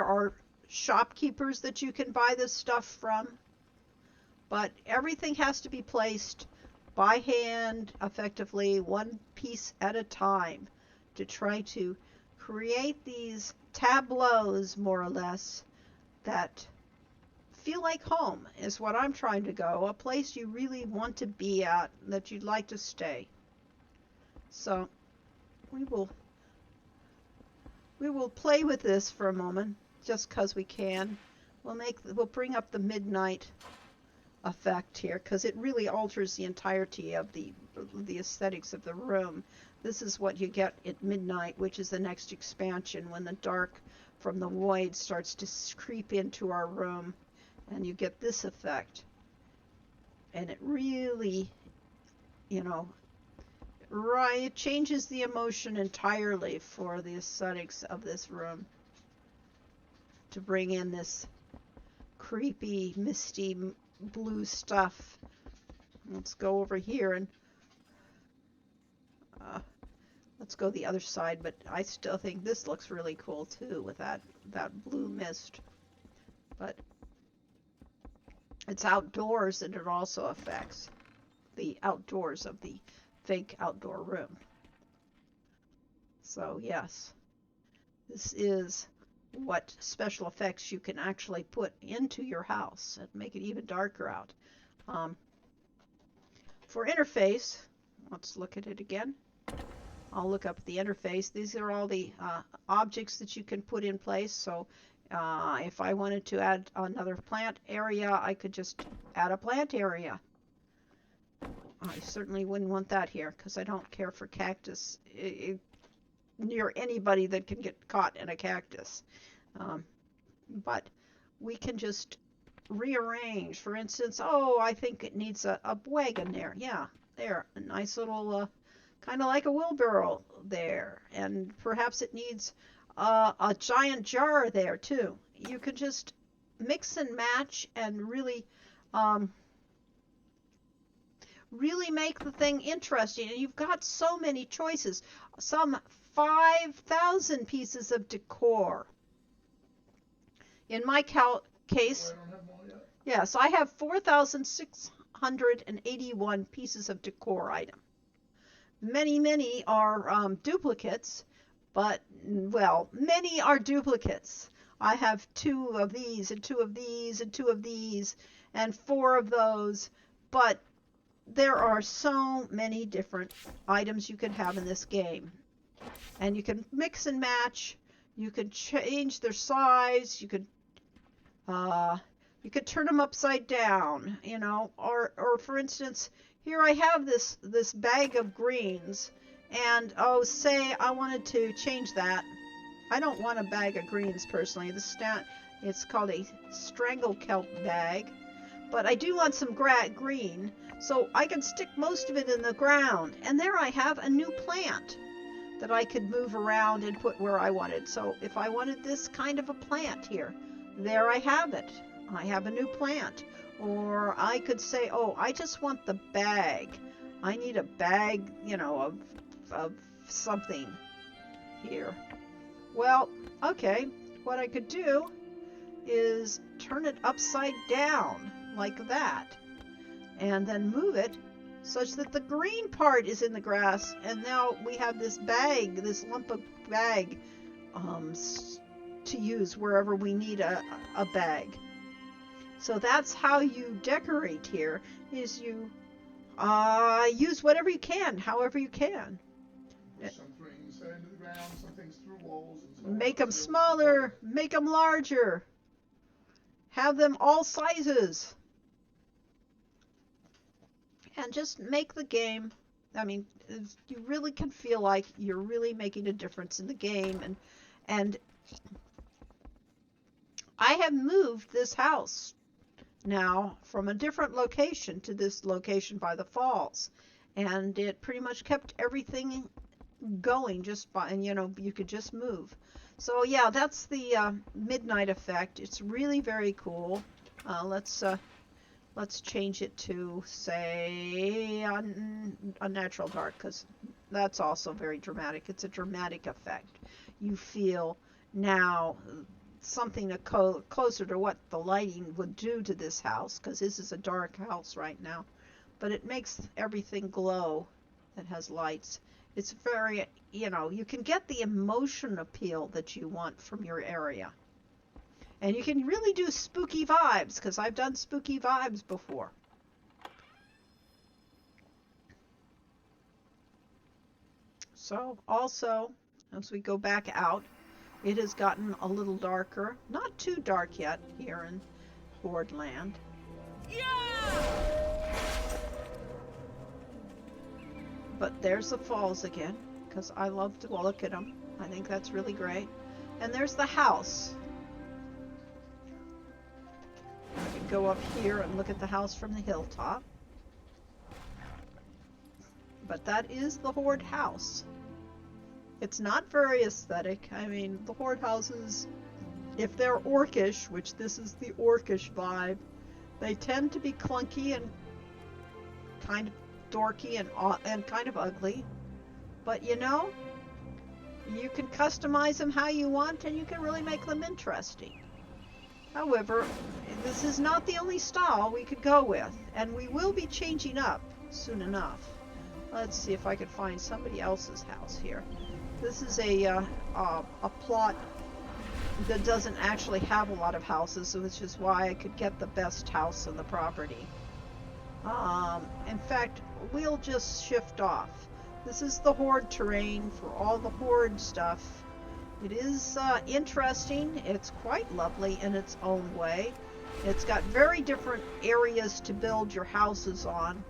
are shopkeepers that you can buy this stuff from, but everything has to be placed by hand, effectively, one piece at a time, to try to create these tableaus, more or less, that feel like home, is what I'm trying to go. A place you really want to be at, that you'd like to stay. So, we will play with this for a moment, just because we can. We'll bring up the midnight effect here, because it really alters the entirety of the aesthetics of the room. This is what you get at midnight, which is the next expansion, when the dark from the void starts to creep into our room, and you get this effect. And it really, it changes the emotion entirely for the aesthetics of this room, to bring in this creepy, misty blue stuff Let's go over here and uh, let's go the other side, but I still think this looks really cool too with that blue mist. But it's outdoors, and it also affects the outdoors of the fake outdoor room. So yes, this is what special effects you can actually put into your house and make it even darker out. For interface, let's look at it again. I'll look up the interface. These are all the objects that you can put in place. So if I wanted to add another plant area, I could just add a plant area. I certainly wouldn't want that here because I don't care for cactus near anybody that can get caught in a cactus. But we can just rearrange. For instance, oh, I think it needs a wagon there. Yeah, there. A nice little, kind of like a wheelbarrow there. And perhaps it needs a giant jar there, too. You can just mix and match and really make the thing interesting. And you've got so many choices. Some 5,000 pieces of decor. In my case, Oh, I don't have them all yet. yes, I have 4,681 pieces of decor item. Many are duplicates, but, well, many are duplicates. I have 2 of these, and 2 of these, and 2 of these, and 4 of those, but there are so many different items you can have in this game. And you can mix and match, you can change their size, you could turn them upside down, you know, or for instance, here I have this bag of greens, and oh, say I wanted to change that. I don't want a bag of greens personally. It's called a strangle kelp bag, but I do want some green, so I can stick most of it in the ground, and there I have a new plant that I could move around and put where I wanted. So if I wanted this kind of a plant here, there I have it. I have a new plant. Or I could say, oh, I just want the bag. I need a bag, you know, of something here. Well, okay, what I could do is turn it upside down like that, and then move it such that the green part is in the grass, and now we have this bag, this lump of bag, to use wherever we need a bag. So that's how you decorate here, is you use whatever you can, however you can. Some things into the ground, some things through walls, and so Make them smaller, make them larger, have them all sizes. And just make the game, I mean, you really can feel like you're really making a difference in the game. And I have moved this house now from a different location to this location by the falls, and it pretty much kept everything going just by, and you know, you could just move. So yeah, that's the midnight effect. It's really very cool. Let's change it to, say, a natural dark, because that's also very dramatic. It's a dramatic effect. You feel now something closer to what the lighting would do to this house, because this is a dark house right now. But it makes everything glow that has lights. It's very, you know, you can get the emotion appeal that you want from your area. And you can really do spooky vibes, because I've done spooky vibes before. So also, as we go back out, it has gotten a little darker. Not too dark yet here in Horde Land. Yeah! But there's the falls again, because I love to look at them. I think that's really great. And there's the house. I can go up here and look at the house from the hilltop. But that is the Horde house. It's not very aesthetic. I mean, the Horde houses, if they're orcish, which this is the orcish vibe, they tend to be clunky and kind of dorky and kind of ugly. But you know, you can customize them how you want, and you can really make them interesting. However, this is not the only style we could go with, and we will be changing up soon enough. Let's see if I can find somebody else's house here. This is a plot that doesn't actually have a lot of houses, which is why I could get the best house on the property. In fact, we'll just shift off. This is the horde terrain for all the horde stuff. It is interesting. It's quite lovely in its own way. It's got very different areas to build your houses on.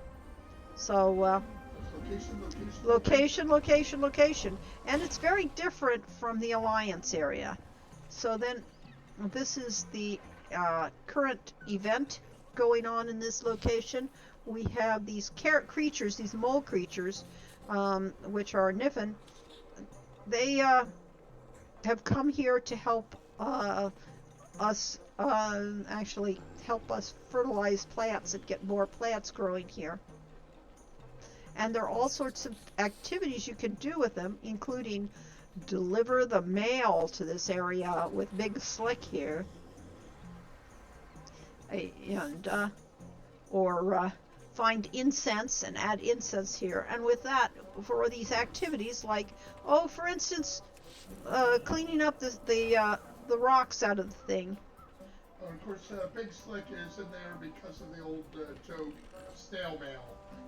So, location. And it's very different from the Alliance area. So then, this is the current event going on in this location. We have these creatures, these mole creatures, which are Niffin. They have come here to help us, actually help us fertilize plants and get more plants growing here. And there are all sorts of activities you can do with them, including deliver the mail to this area with Big Slick here. And, or find incense and add incense here. And with that, for these activities, like, oh, for instance, cleaning up the rocks out of the thing. Of course, Big Slick is in there because of the old joke, snail mail.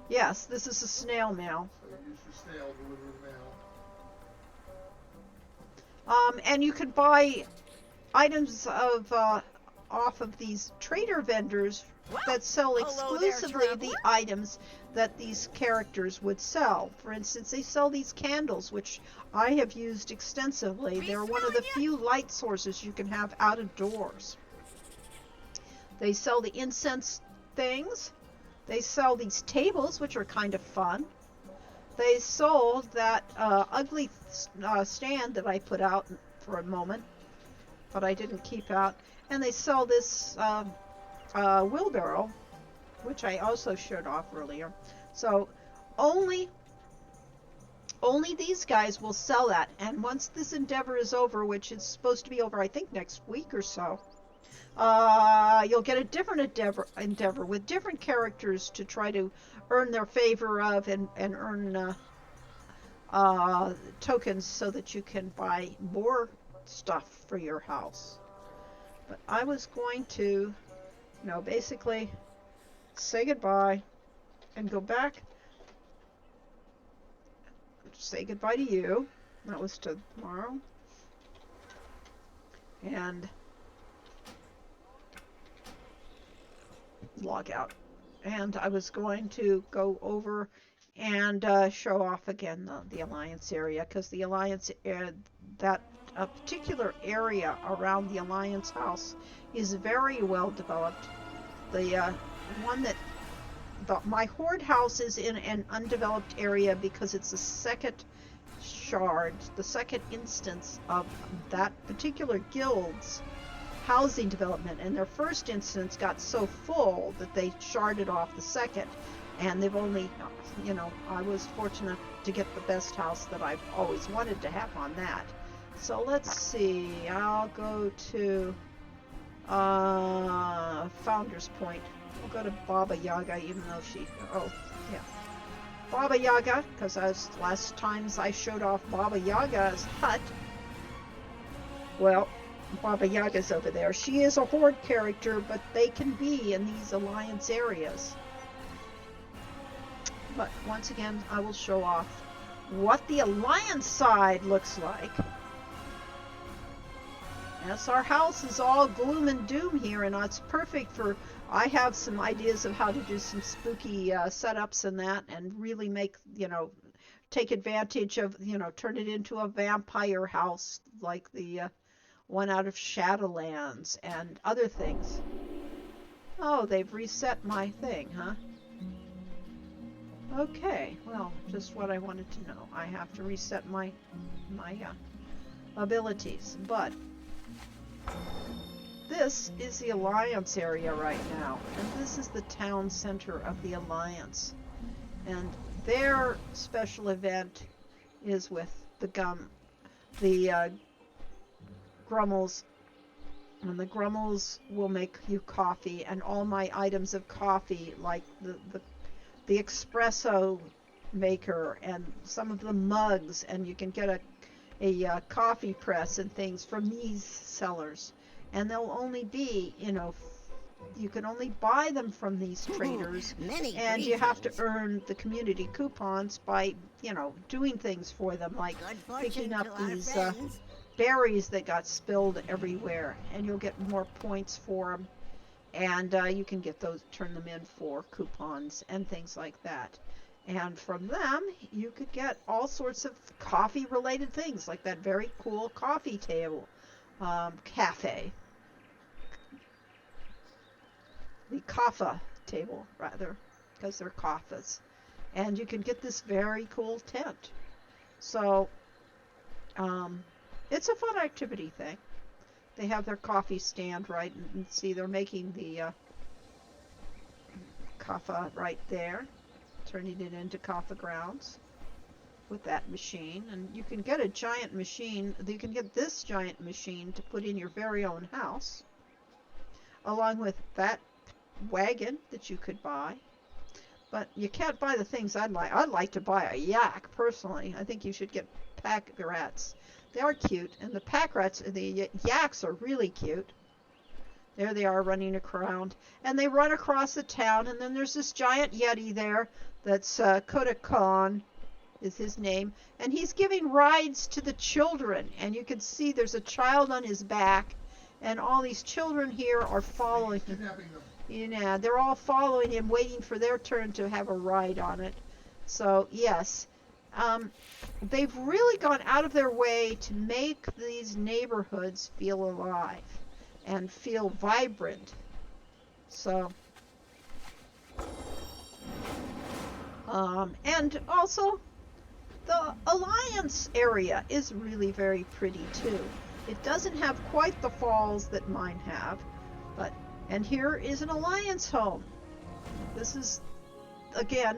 Yes, this is a snail mail. So you use your snail to deliver the mail. And you could buy items of off of these trader vendors that sell exclusively the items that these characters would sell. For instance, they sell these candles, which I have used extensively. They're one of the few light sources you can have out of doors. They sell the incense things. They sell these tables, which are kind of fun. They sold that ugly stand that I put out for a moment, but I didn't keep out. And they sell this wheelbarrow, which I also showed off earlier. So only these guys will sell that. And once this endeavor is over, which is supposed to be over, I think, next week or so, you'll get a different endeavor with different characters to try to earn their favor of and earn tokens so that you can buy more stuff for your house. But I was going to, basically say goodbye and go back. Say goodbye to you. That was tomorrow. And log out. And I was going to go over and show off again the Alliance area, because the Alliance that particular area around the Alliance house is very well developed. The one that my horde house is in an undeveloped area because it's the second shard, the second instance of that particular guild's housing development, and their first instance got so full that they sharded off the second, and they've only, I was fortunate to get the best house that I've always wanted to have on that. So let's see, I'll go to Founder's Point. We'll go to Baba Yaga, even though Baba Yaga, because as last times I showed off Baba Yaga's hut. Well, Baba Yaga's over there. She is a horde character, but they can be in these Alliance areas. But once again, I will show off what the Alliance side looks like. Yes, our house is all gloom and doom here, and it's perfect for, I have some ideas of how to do some spooky setups and that, and really make, take advantage of, turn it into a vampire house like the one out of Shadowlands and other things. Oh, they've reset my thing, huh? Okay, well, just what I wanted to know. I have to reset my abilities, but this is the Alliance area right now, and this is the town center of the Alliance. And their special event is with the Grummels, and the Grummels will make you coffee, and all my items of coffee, like the espresso maker and some of the mugs, and you can get a coffee press and things from these sellers. And they'll only be, you can only buy them from these traders, and you have to earn the community coupons by, doing things for them, like picking up these berries that got spilled everywhere, and you'll get more points for them, and you can get those, turn them in for coupons and things like that. And from them, you could get all sorts of coffee-related things, like that very cool coffee table, cafe, the kaffa table, rather, because they're kaffas. And you can get this very cool tent. So, it's a fun activity thing. They have their coffee stand right, and see they're making the kaffa right there, turning it into kaffa grounds with that machine. And you can get a giant machine, you can get this giant machine to put in your very own house, along with that wagon that you could buy. But you can't buy the things I'd like. I'd like to buy a yak, personally. I think you should get pack rats. They are cute, and the pack rats, the yaks are really cute. There they are running around, and they run across the town, and then there's this giant yeti there that's Kodakan is his name, and he's giving rides to the children, and you can see there's a child on his back, and all these children here are following him. Yeah, they're all following him, waiting for their turn to have a ride on it. So, yes, they've really gone out of their way to make these neighborhoods feel alive and feel vibrant. So, and also, the Alliance area is really very pretty too. It doesn't have quite the falls that mine have, but, and here is an Alliance home. This is, again,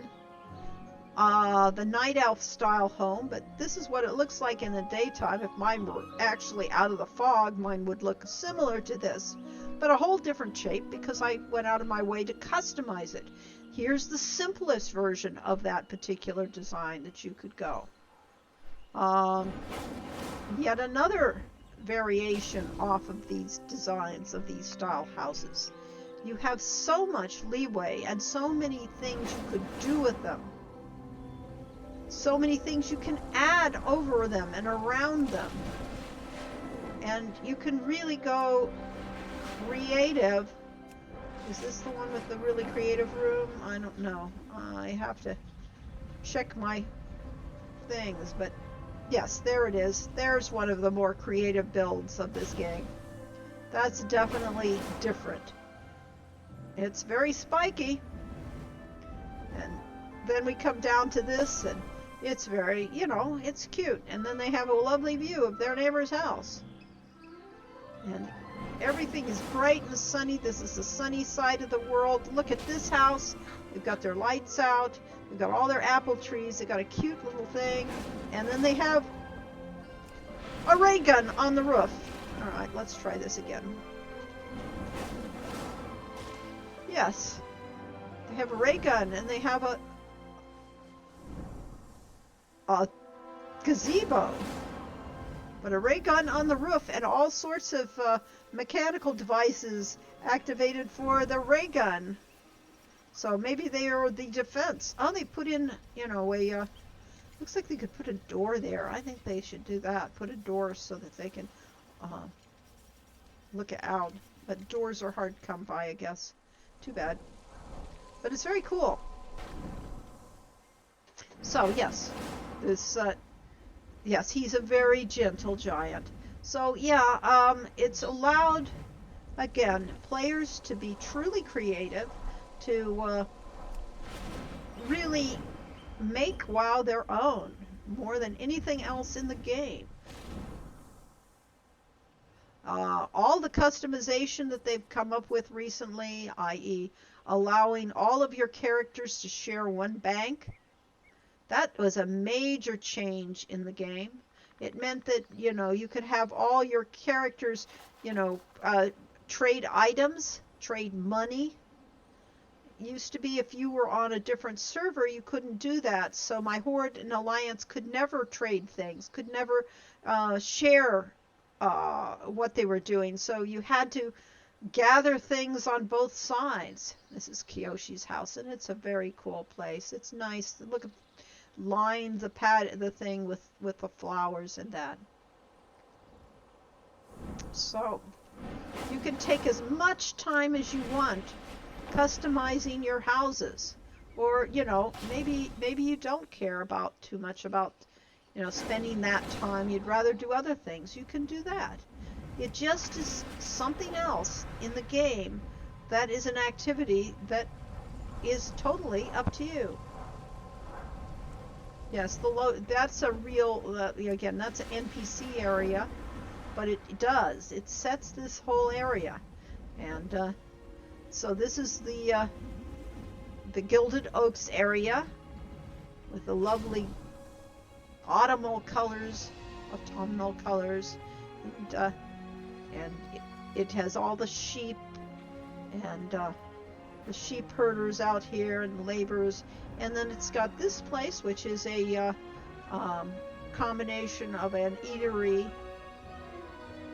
the Night Elf style home, but this is what it looks like in the daytime. If mine were actually out of the fog, mine would look similar to this, but a whole different shape because I went out of my way to customize it. Here's the simplest version of that particular design that you could go. Yet another variation off of these designs of these style houses. You have so much leeway and so many things you could do with them. So many things you can add over them and around them. And you can really go creative. Is this the one with the really creative room? I don't know. I have to check my things, but yes, there it is. There's one of the more creative builds of this game. That's definitely different. It's very spiky. And then we come down to this, and it's very, it's cute. And then they have a lovely view of their neighbor's house. And everything is bright and sunny. This is the sunny side of the world. Look at this house. They've got their lights out. They've got all their apple trees. They've got a cute little thing. And then they have a ray gun on the roof. All right, let's try this again. Yes. They have a ray gun, and they have a gazebo. But a ray gun on the roof and all sorts of mechanical devices activated for the ray gun. So maybe they are the defense. Oh, they put in, looks like they could put a door there. I think they should do that. Put a door so that they can look out. But doors are hard to come by, I guess. Too bad. But it's very cool. So, yes. This, yes, he's a very gentle giant. So, yeah, it's allowed, again, players to be truly creative, to really make WoW their own, more than anything else in the game. All the customization that they've come up with recently, i.e. allowing all of your characters to share one bank, That was a major change in the game. It meant that, you could have all your characters, trade items, trade money. Used to be if you were on a different server, you couldn't do that. So my Horde and Alliance could never trade things, could never share what they were doing. So you had to gather things on both sides. This is Kiyoshi's house, and it's a very cool place. It's nice. Look at line the thing with the flowers and that. So you can take as much time as you want customizing your houses, or maybe you don't care about too much about spending that time. You'd rather do other things. You can do that. It just is something else in the game that is an activity that is totally up to you. Yes, that's a real, again, that's an NPC area, but it sets this whole area. And so this is the Gilded Oaks area with the lovely autumnal colors, and it has all the sheep and the sheep herders out here and laborers. And then it's got this place, which is a combination of an eatery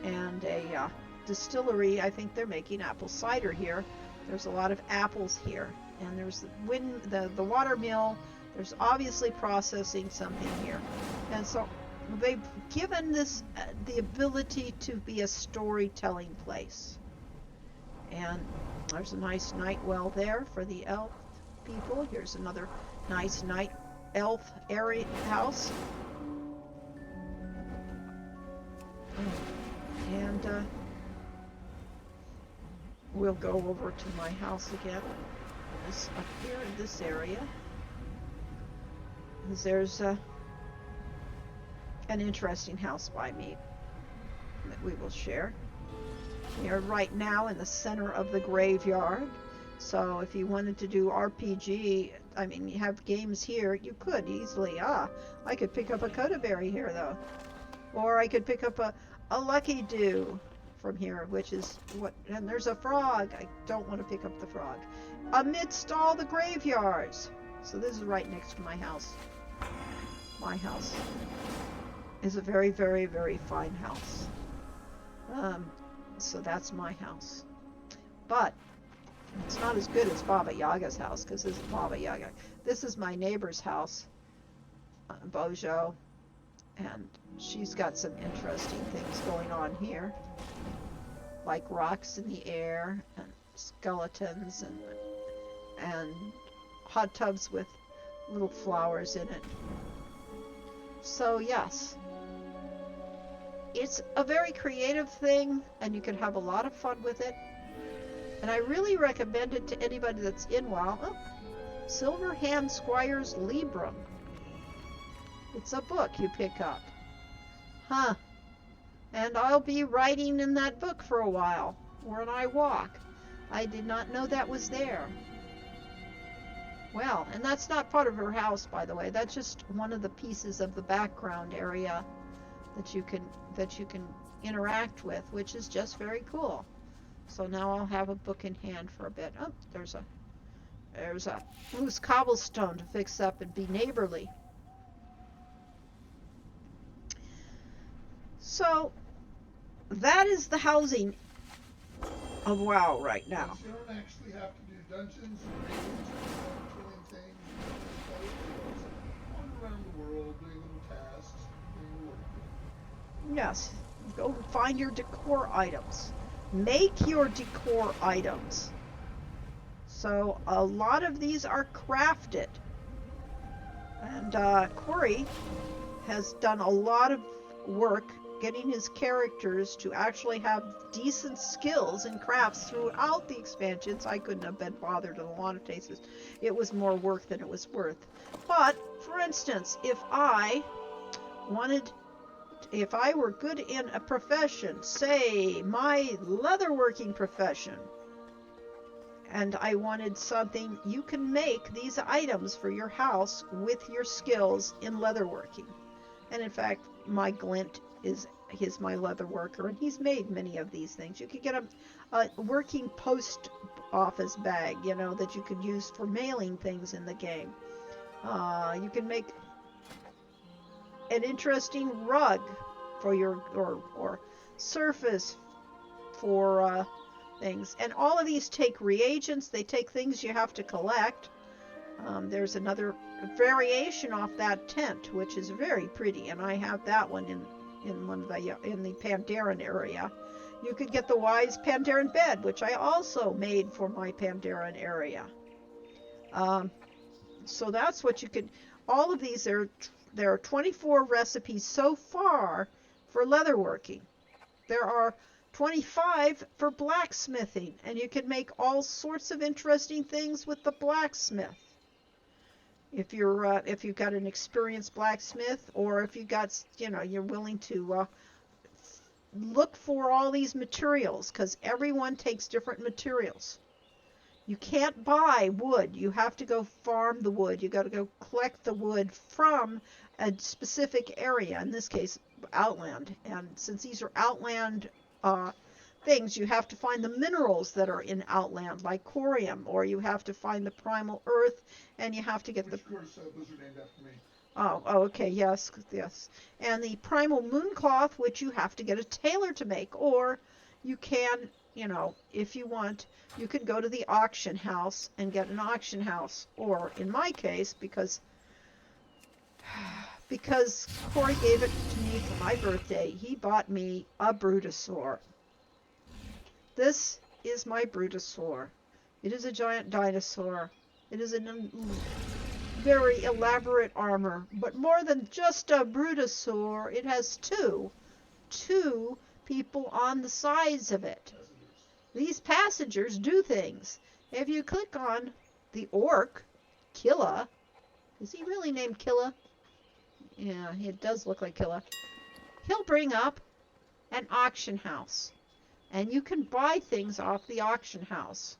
and a distillery. I think they're making apple cider here. There's a lot of apples here. And there's the water mill. There's obviously processing something here. And so they've given this the ability to be a storytelling place. And there's a nice night well there for the elf people. Here's another nice night elf area house. And we'll go over to my house again. This up here in this area. There's an interesting house by me that we will share. We are right now in the center of the graveyard. So if you wanted to do RPG, I mean, you have games here, you could easily. I could pick up a Codaberry here, though. Or I could pick up a Lucky Do from here, which is what... And there's a frog. I don't want to pick up the frog. Amidst all the graveyards. So this is right next to my house. My house is a very, very, very fine house. So that's my house. But it's not as good as Baba Yaga's house, because this is Baba Yaga. This is my neighbor's house, Bojo, and she's got some interesting things going on here, like rocks in the air and skeletons and hot tubs with little flowers in it. So yes, it's a very creative thing, and you can have a lot of fun with it. And I really recommend it to anybody that's in WoW. Silverhand Squire's Librum. It's a book you pick up. And I'll be writing in that book for a while, when I walk. I did not know that was there. Well, and that's not part of her house, by the way. That's just one of the pieces of the background area that you can interact with, which is just very cool. So now I'll have a book in hand for a bit. Oh, there's a loose cobblestone to fix up and be neighborly. So that is the housing of WoW right now. You don't actually have to do dungeons or raids or killing things. Wander around the world, doing little tasks, doing work. Yes, go find your decor items. Make your decor items. So a lot of these are crafted. And Corey has done a lot of work getting his characters to actually have decent skills in crafts throughout the expansions. I couldn't have been bothered in a lot of cases. It was more work than it was worth. But, for instance, if I were good in a profession, say my leatherworking profession, and I wanted something you can make these items for your house with your skills in leatherworking. And in fact, my glint is my leather worker, and he's made many of these things. You could get a working post office bag, that you could use for mailing things in the game. You can make an interesting rug for your or surface for things. And all of these take reagents. They take things you have to collect. There's another variation off that tent, which is very pretty, and I have that one in one of the Pandaren area. You could get the Wise Pandaren bed, which I also made for my Pandaren area. So that's what you could. All of these, there are 24 recipes so far for leatherworking. There are 25 for blacksmithing, and you can make all sorts of interesting things with the blacksmith. If you've got an experienced blacksmith, or if you're willing to look for all these materials, because everyone takes different materials. You can't buy wood. You have to go farm the wood. You got to go collect the wood from a specific area, in this case, Outland. And since these are Outland things, you have to find the minerals that are in Outland, like corium, or you have to find the primal earth, and you have to get Which course was named after me? Oh, okay, yes. And the primal mooncloth, which you have to get a tailor to make, or you can, if you want, you could go to the auction house and get an auction house. Or in my case, because Corey gave it to me for my birthday, he bought me a Brutosaur. This is my Brutosaur. It is a giant dinosaur. It is a very elaborate armor, but more than just a Brutosaur, it has two people on the sides of it. These passengers do things. If you click on the orc, Killa, is he really named Killa? Yeah, it does look like Killa. He'll bring up an auction house, and you can buy things off the auction house,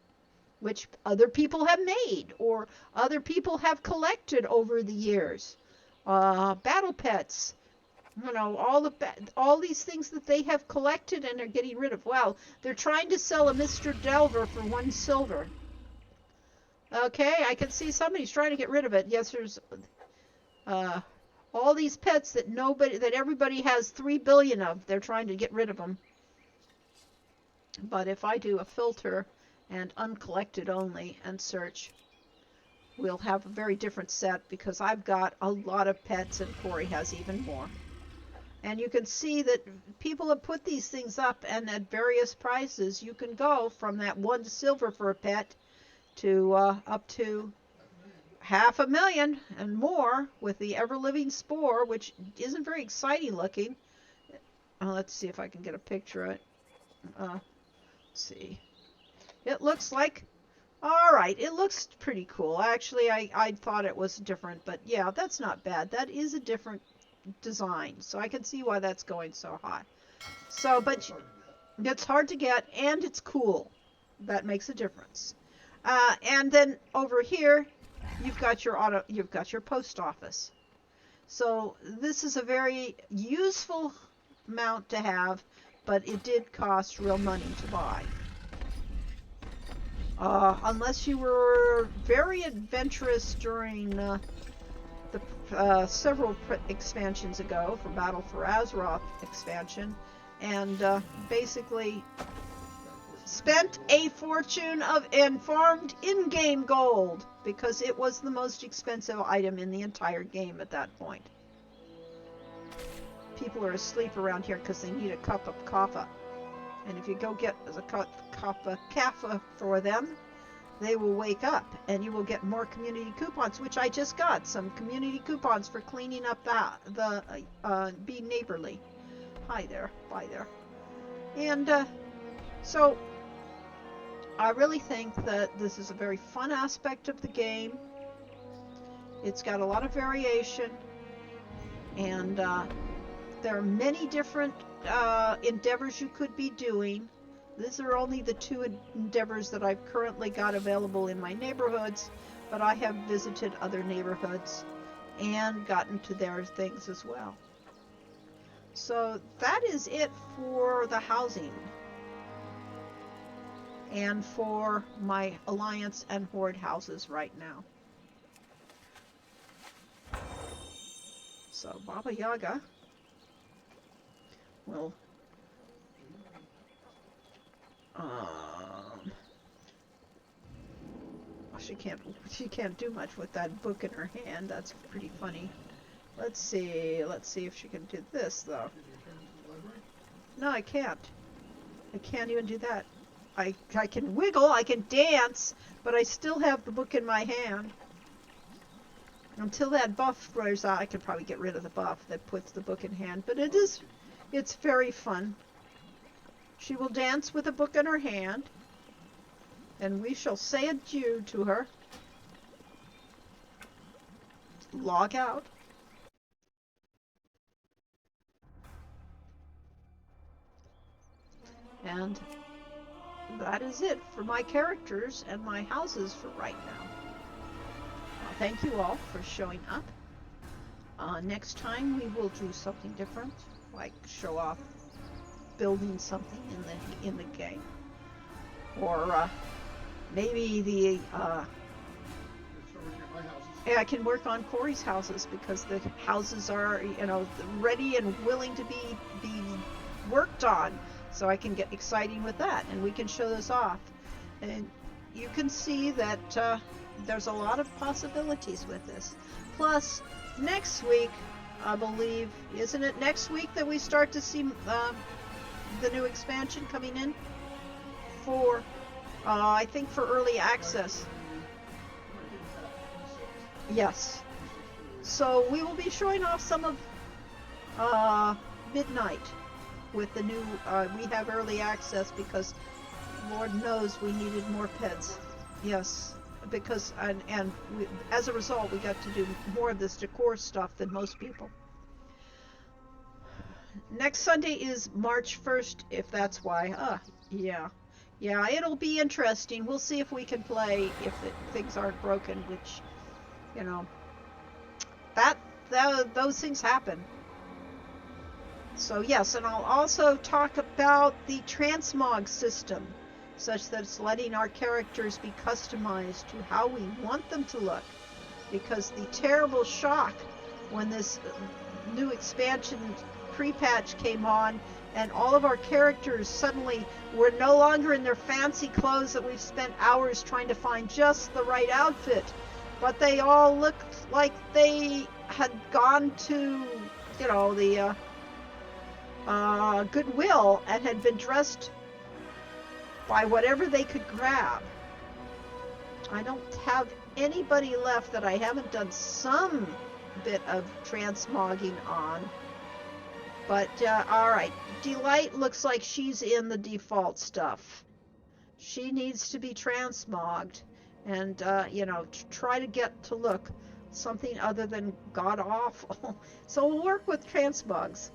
which other people have made or other people have collected over the years. Battle pets, all these things that they have collected and are getting rid of. Wow, they're trying to sell a Mr. Delver for 1 silver. Okay, I can see somebody's trying to get rid of it. Yes, there's all these pets that everybody has 3 billion of. They're trying to get rid of them. But if I do a filter and uncollected only and search, we'll have a very different set, because I've got a lot of pets and Corey has even more. And you can see that people have put these things up, and at various prices you can go from that 1 silver for a pet to up to 500,000 and more with the ever-living spore, which isn't very exciting looking. Let's see if I can get a picture of it. Let's see. It looks like, alright, it looks pretty cool. Actually, I thought it was different, but yeah, that's not bad. That is a different design, so I can see why that's going so high. So, but it's hard to get, and it's cool. That makes a difference. And then over here, you've got your post office. So this is a very useful mount to have, but it did cost real money to buy. Unless you were very adventurous during the several expansions ago for Battle for Azeroth expansion, and basically spent a fortune and farmed in-game gold, because it was the most expensive item in the entire game at that point. People are asleep around here because they need a cup of coffee. And if you go get a cup of kaffa for them, they will wake up, and you will get more community coupons, which I just got. Some community coupons for cleaning up being neighborly. Hi there, bye there. And so I really think that this is a very fun aspect of the game. It's got a lot of variation, and there are many different endeavors you could be doing. These are only the two endeavors that I've currently got available in my neighborhoods, but I have visited other neighborhoods and gotten to their things as well. So that is it for the housing and for my Alliance and Horde houses right now. So Baba Yaga will she can't do much with that book in her hand. That's pretty funny. Let's see if she can do this though. No, I can't. I can't even do that. I can wiggle, I can dance, but I still have the book in my hand. Until that buff wears out, I could probably get rid of the buff that puts the book in hand, but it's very fun. She will dance with a book in her hand, and we shall say adieu to her. Log out. And that is it for my characters and my houses for right now. Thank you all for showing up. Next time we will do something different, like show off building something in the game, or maybe the I can work on Corey's houses, because the houses are, ready and willing to be worked on, so I can get exciting with that, and we can show those off, and you can see that there's a lot of possibilities with this. Plus, next week, I believe, isn't it next week that we start to see the new expansion coming in for, I think, for early access. Yes. So we will be showing off some of Midnight with the new, we have early access because Lord knows we needed more pets. Yes. Because, and we, as a result, we got to do more of this decor stuff than most people. Next Sunday is March 1st, if that's why. Yeah, it'll be interesting. We'll see if we can play if things aren't broken, which, those things happen. So yes, and I'll also talk about the transmog system, such that it's letting our characters be customized to how we want them to look. Because the terrible shock when this new expansion pre-patch came on and all of our characters suddenly were no longer in their fancy clothes that we've spent hours trying to find just the right outfit, but they all looked like they had gone to, the Goodwill and had been dressed by whatever they could grab. I don't have anybody left that I haven't done some bit of transmogging on. But, alright. Delight looks like she's in the default stuff. She needs to be transmogged and, try to get to look something other than god-awful. So we'll work with transmogs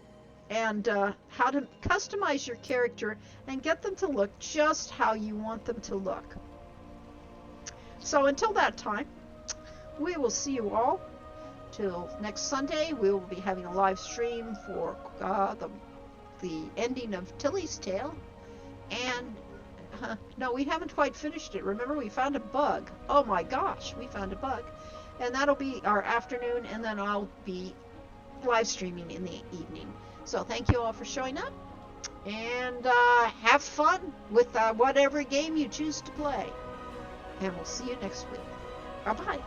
and how to customize your character and get them to look just how you want them to look. So until that time, we will see you all. Till next Sunday, we will be having a live stream for the ending of Tilly's Tale. And, no, we haven't quite finished it. Remember, we found a bug. Oh my gosh, we found a bug. And that'll be our afternoon, and then I'll be live streaming in the evening. So thank you all for showing up, and have fun with whatever game you choose to play. And we'll see you next week. Bye-bye.